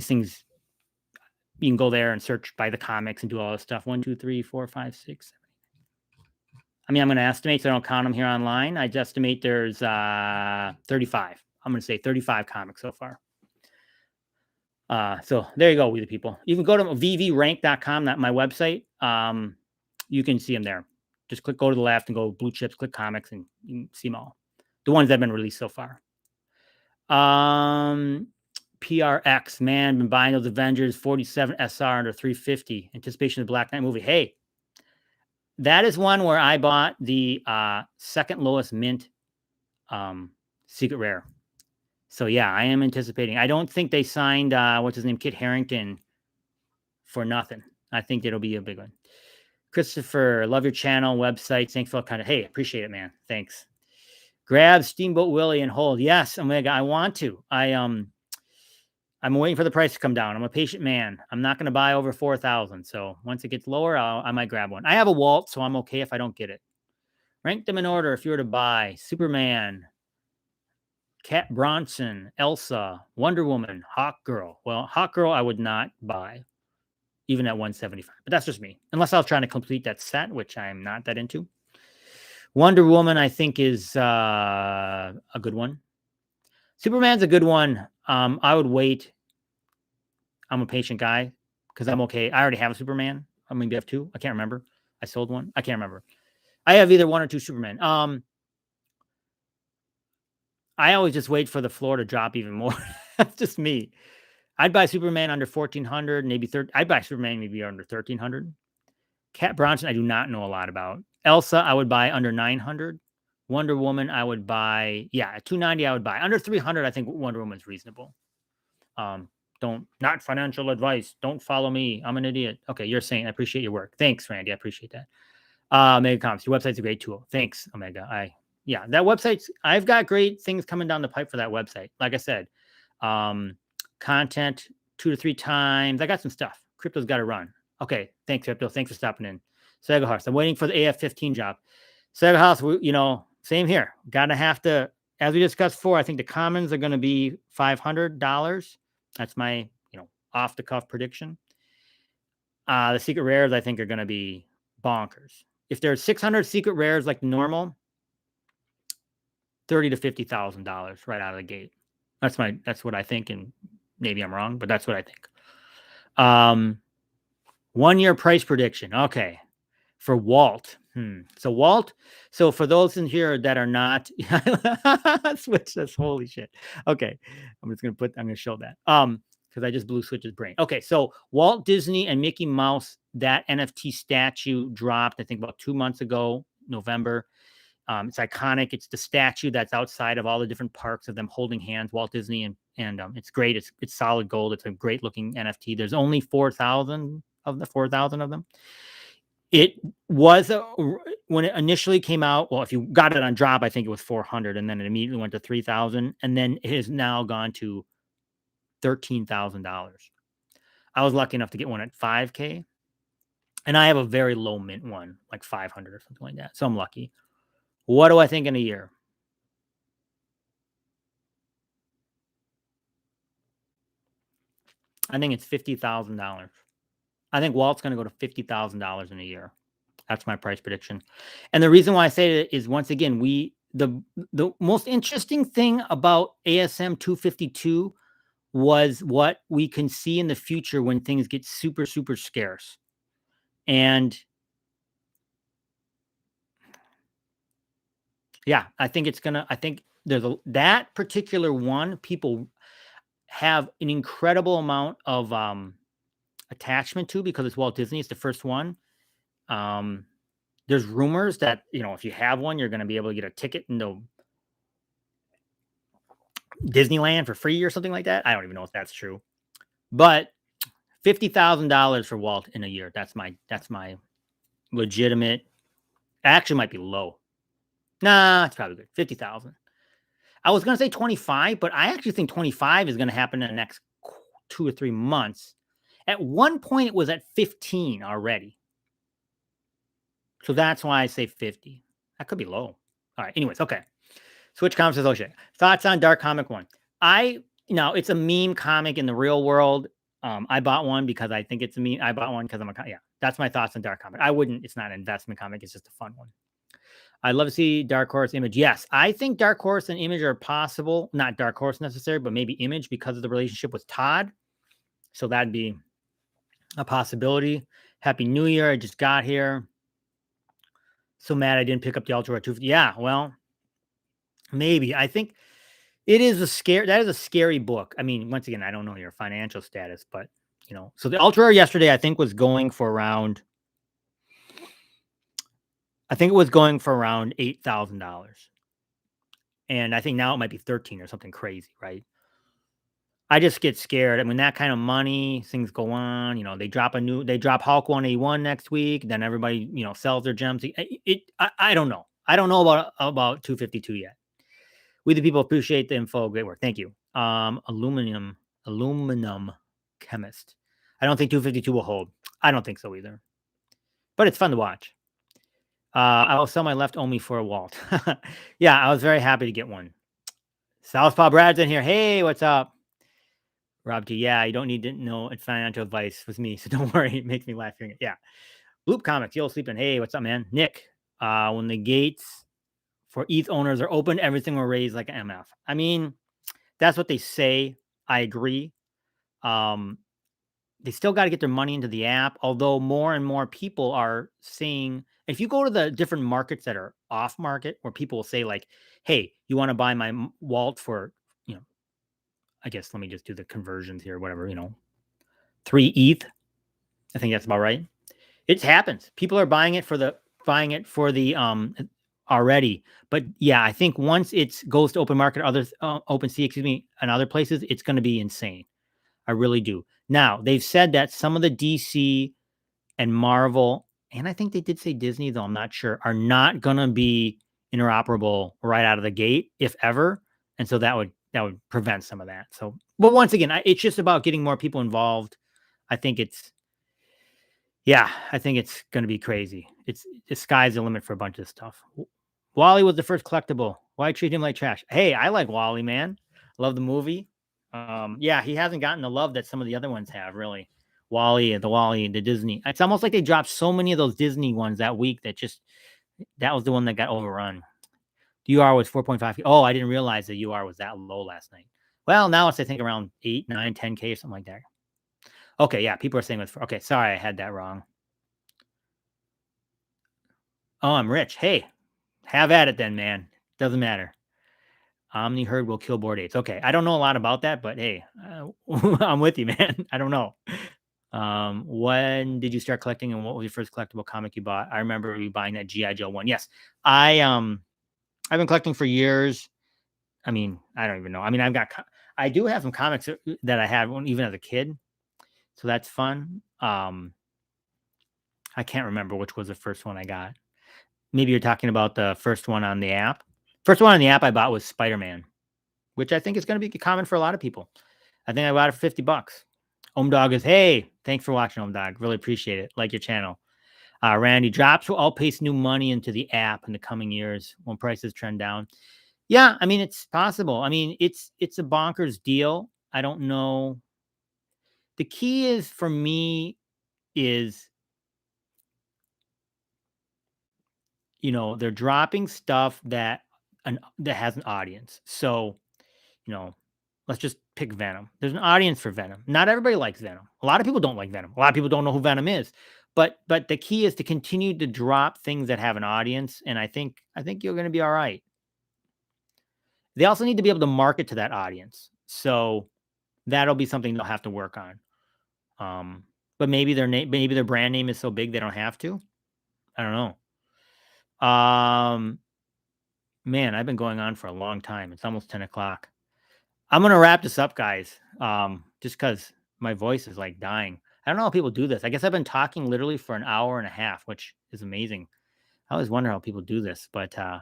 things. You can go there and search by the comics and do all this stuff. 1, 2, 3, 4, 5, 6, 7. I mean, I'm going to estimate, so I don't count them here online. I estimate there's 35. I'm going to say 35 comics so far. So there you go, we the people. You can go to veverank.com, that's my website. You can see them there. Just go to the left and go blue chips, click comics, and you can see them all. The ones that have been released so far. PRX, man, been buying those Avengers 47 SR under 350. Anticipation of the Black Knight movie. Hey, that is one where I bought the second lowest mint secret rare. So yeah, I am anticipating. I don't think they signed what's his name, Kit Harington, for nothing. I think it'll be a big one. Christopher, love your channel, website. Thanks for kind of. Hey, appreciate it, man. Thanks. Grab Steamboat Willie and hold. Yes, Omega. I want to. I'm waiting for the price to come down. I'm a patient man. I'm not going to buy over 4,000. So once it gets lower, I might grab one. I have a Walt, so I'm okay if I don't get it. Rank them in order if you were to buy Superman, Cat Bronson, Elsa, Wonder Woman, Hawk Girl. Well, Hawk Girl I would not buy, even at 175. But that's just me. Unless I was trying to complete that set, which I'm not that into. Wonder Woman, I think, is a good one. Superman's a good one. I would wait. I'm a patient guy because I'm okay. I already have a Superman. I maybe have 2. I can't remember. I sold one. I can't remember. I have either 1 or 2 Superman. I always just wait for the floor to drop even more. That's just me. I'd buy Superman under 1,400, maybe 30. I'd buy Superman maybe under 1,300. Cat Bronson, I do not know a lot about. Elsa, I would buy under 900. Wonder Woman, I would buy, at 290, I would buy. Under 300, I think Wonder Woman's reasonable. Not financial advice. Don't follow me. I'm an idiot. Okay, you're saying, I appreciate your work. Thanks, Randy. I appreciate that. Omega Comics, your website's a great tool. Thanks, Omega. That website's, I've got great things coming down the pipe for that website. Like I said, content 2 to 3 times. I got some stuff. Crypto's got to run. Okay. Thanks, Crypto. Thanks for stopping in. Sega House. I'm waiting for the AF-15 job. Sega House, same here. Gotta have to, as we discussed before, I think the commons are going to be $500. That's my, off the cuff prediction. The secret rares, I think, are going to be bonkers. If there's 600 secret rares like normal, $30,000 to $50,000 right out of the gate. That's what I think, and maybe I'm wrong, but that's what I think. 1 year price prediction. Okay. For Walt. So Walt. So for those in here that are not, switch this. Holy shit. Okay, I'm gonna show that. Because I just blew Switch's brain. Okay, so Walt Disney and Mickey Mouse, that NFT statue dropped, I think about 2 months ago, November. It's iconic. It's the statue that's outside of all the different parks of them holding hands, Walt Disney, and it's great. It's solid gold. It's a great looking NFT. There's only 4,000 of them. It was when it initially came out. Well, if you got it on drop, I think it was 400, and then it immediately went to 3,000, and then it has now gone to $13,000. I was lucky enough to get one at 5K, and I have a very low mint one, like 500 or something like that. So I'm lucky. What do I think in a year? I think it's $50,000. I think Walt's going to go to $50,000 in a year. That's my price prediction. And the reason why I say it is, once again, the most interesting thing about ASM 252 was what we can see in the future when things get super, super scarce. And yeah, I think that particular one, people have an incredible amount of attachment to, because it's Walt Disney. It's the first one. There's rumors that, if you have one, you're going to be able to get a ticket into Disneyland for free or something like that. I don't even know if that's true, but $50,000 for Walt in a year. That's my legitimate. Actually, might be low. Nah, it's probably good. 50,000. I was going to say 25, but I actually think 25 is going to happen in the next 2 or 3 months. At one point, it was at 15 already. So that's why I say 50. That could be low. All right. Anyways, okay. Switch Comics says, O'Shea. Thoughts on Dark Comic 1? It's a meme comic in the real world. I bought one because I think it's a meme. I bought one because that's my thoughts on Dark Comic. It's not an investment comic. It's just a fun one. I'd love to see Dark Horse, Image. Yes, I think Dark Horse and Image are possible. Not Dark Horse necessarily, but maybe Image because of the relationship with Todd. So that'd be a possibility. Happy New Year. I just got here. So mad I didn't pick up the Ultra 250. Yeah, well, maybe. I think that is a scary book. I mean, once again, I don't know your financial status, but so the Ultra yesterday, I think, was going for around $8,000. And I think now it might be 13 or something crazy, right? I just get scared. I mean, that kind of money, things go on, they drop Hulk 181 next week, then everybody, sells their gems. I don't know. I don't know about 252 yet. We the people appreciate the info. Great work. Thank you. Aluminum chemist. I don't think 252 will hold. I don't think so either. But it's fun to watch. I will sell my left Omi for a Walt. Yeah, I was very happy to get one. Southpaw Brad's in here. Hey, what's up? Rob G. Yeah, you don't need to know it's financial advice with me, so don't worry. It makes me laugh hearing it. Yeah. Loop Comics, you'll sleeping. Hey, what's up, man? Nick, when the gates for ETH owners are open, everything will raise like an MF. I mean, that's what they say. I agree. They still got to get their money into the app, although more and more people are saying, if you go to the different markets that are off market, where people will say like, hey, you want to buy my Walt for, I guess, let me just do the conversions here, whatever, 3 ETH. I think that's about right. It happens. People are buying it for the already. But yeah, I think once it goes to open market, OpenSea, and other places, it's going to be insane. I really do. Now, they've said that some of the DC and Marvel, and I think they did say Disney, though I'm not sure, are not going to be interoperable right out of the gate, if ever. And so that would prevent some of that. So, but once again, it's just about getting more people involved. I think it's going to be crazy. The sky's the limit for a bunch of stuff. Wally was the first collectible. Why treat him like trash? Hey, I like Wally, man. Love the movie. Yeah, he hasn't gotten the love that some of the other ones have, really. Wally, the Disney. It's almost like they dropped so many of those Disney ones that week that was the one that got overrun. The UR was 4.5. Oh, I didn't realize the UR was that low last night. Well, now it's, I think, around 8, 9, 10K or something like that. Okay, yeah, people are saying okay, sorry, I had that wrong. Oh, I'm rich. Hey, have at it then, man. Doesn't matter. Omni herd will kill bored apes. Okay, I don't know a lot about that, but hey, I'm with you, man. I don't know. When did you start collecting, and what was your first collectible comic you bought? I remember you buying that GI Joe one. Yes, I've been collecting for years. I mean, I don't even know. I mean, I do have some comics that I had even as a kid, so that's fun. I can't remember which was the first one I got. Maybe you're talking about the first one on the app. First one on the app I bought was Spider-Man, which I think is going to be common for a lot of people. I think I bought it for $50. Dog is, hey, thanks for watching, Dog. Really appreciate it. Like your channel. Randy, drops will outpace new money into the app in the coming years when prices trend down. Yeah, I mean, it's possible. I mean, it's a bonkers deal. I don't know. The key is for me is, they're dropping stuff that has an audience. So, let's just pick Venom. There's an audience for Venom. Not everybody likes Venom. A lot of people don't like Venom. A lot of people don't know who Venom is. But the key is to continue to drop things that have an audience, and I think you're going to be all right. They also need to be able to market to that audience. So that'll be something they'll have to work on. But maybe their brand name is so big they don't have to. I don't know. Man, I've been going on for a long time. It's almost 10 o'clock. I'm gonna wrap this up, guys. Just because my voice is like dying. I don't know how people do this. I guess I've been talking literally for an hour and a half, which is amazing. I always wonder how people do this, but I'm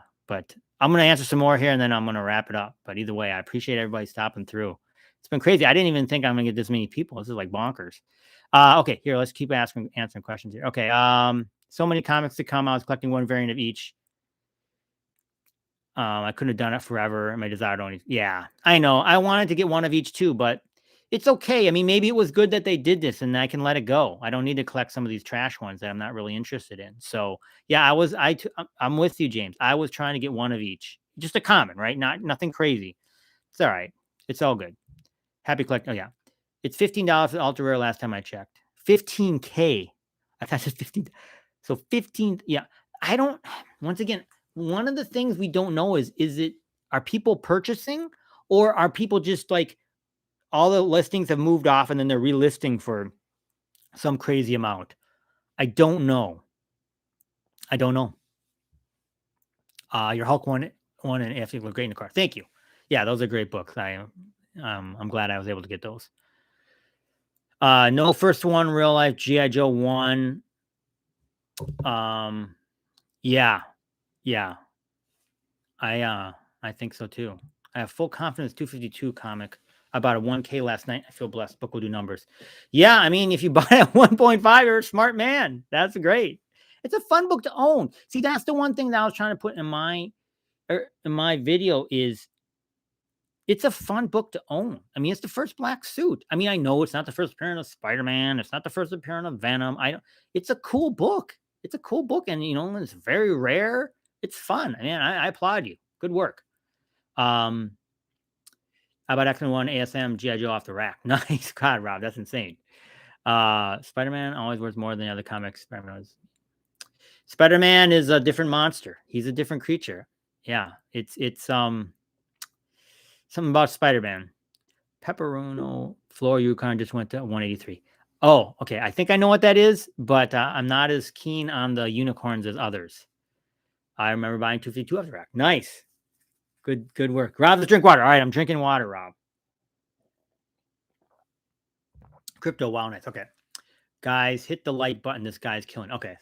gonna answer some more here and then I'm gonna wrap it up. But either way, I appreciate everybody stopping through. It's been crazy. I didn't even think I'm gonna get this many people. This is like bonkers. Okay, here, let's keep answering questions here. Okay, so many comics to come. I was collecting one variant of each. I couldn't have done it forever. My desire to only, yeah, I know. I wanted to get one of each too, but it's okay. I mean, maybe it was good that they did this and I can let it go. I don't need to collect some of these trash ones that I'm not really interested in. So yeah, I'm with you, James. I was trying to get one of each, just a common, right? Nothing crazy. It's all right. It's all good. Happy collect. Oh yeah. It's $15 for ultra rare last time I checked. 15K. I thought it was 15. So 15. Yeah. I don't, once again, one of the things we don't know is are people purchasing, or are people just like, all the listings have moved off and then they're relisting for some crazy amount? I don't know. Your Hulk one and AFC look great in the car. Thank you. Yeah, those are great books. I'm glad I was able to get those. No first one, real life GI Joe 1. Yeah. I think so too. I have full confidence 252 comic. I bought a 1K last night. I feel blessed. Book will do numbers. Yeah, I mean, if you buy a 1.5, you're a smart man. That's great. It's a fun book to own. See, that's the one thing that I was trying to put in my video is it's a fun book to own. I mean, it's the first black suit. I mean, I know it's not the first appearance of Spider-Man. It's not the first appearance of Venom. It's a cool book. It's a cool book, and it's very rare. It's fun. I mean, I applaud you. Good work. How about X-Men 1 ASM GI Joe off the rack? Nice. God, Rob, that's insane. Spider-Man always worth more than the other comics. Spider-Man is a different monster. He's a different creature. Yeah, it's something about Spider-Man. Pepperono Floor Yukon just went to 183. Oh, okay. I think I know what that is, but I'm not as keen on the unicorns as others. I remember buying 252 off the rack. Nice. Good work. Rob, let's drink water. All right, I'm drinking water, Rob. Crypto wellness. Okay. Guys, hit the like button. This guy's killing. Okay.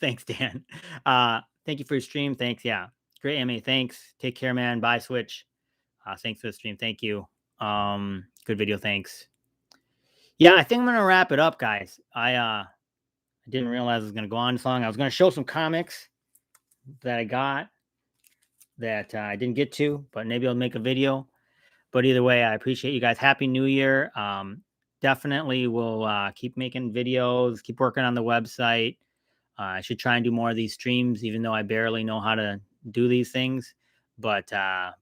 Thanks, Dan. Thank you for your stream. Thanks. Yeah. Great, Emmy. Thanks. Take care, man. Bye, Switch. Thanks for the stream. Thank you. Good video. Thanks. Yeah, I think I'm gonna wrap it up, guys. I didn't realize it was gonna go on this long. I was gonna show some comics that I got that I didn't get to, but maybe I'll make a video. But either way, I appreciate you guys. Happy New Year. Definitely will keep making videos, keep working on the website. I should try and do more of these streams, even though I barely know how to do these things. But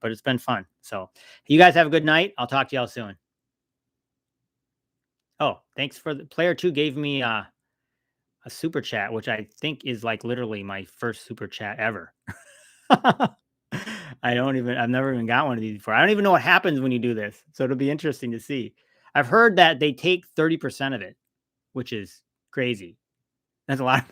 it's been fun. So you guys have a good night. I'll talk to y'all soon. Oh, thanks for the player 2 gave me a super chat, which I think is like literally my first super chat ever. I've never even got one of these before. I don't even know what happens when you do this. So it'll be interesting to see. I've heard that they take 30% of it, which is crazy. That's a lot,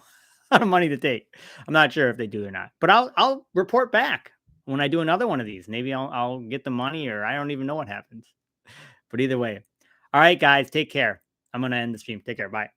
a lot of money to take. I'm not sure if they do or not, but I'll report back when I do another one of these. Maybe I'll get the money, or I don't even know what happens. But either way. All right, guys, take care. I'm gonna end the stream. Take care. Bye.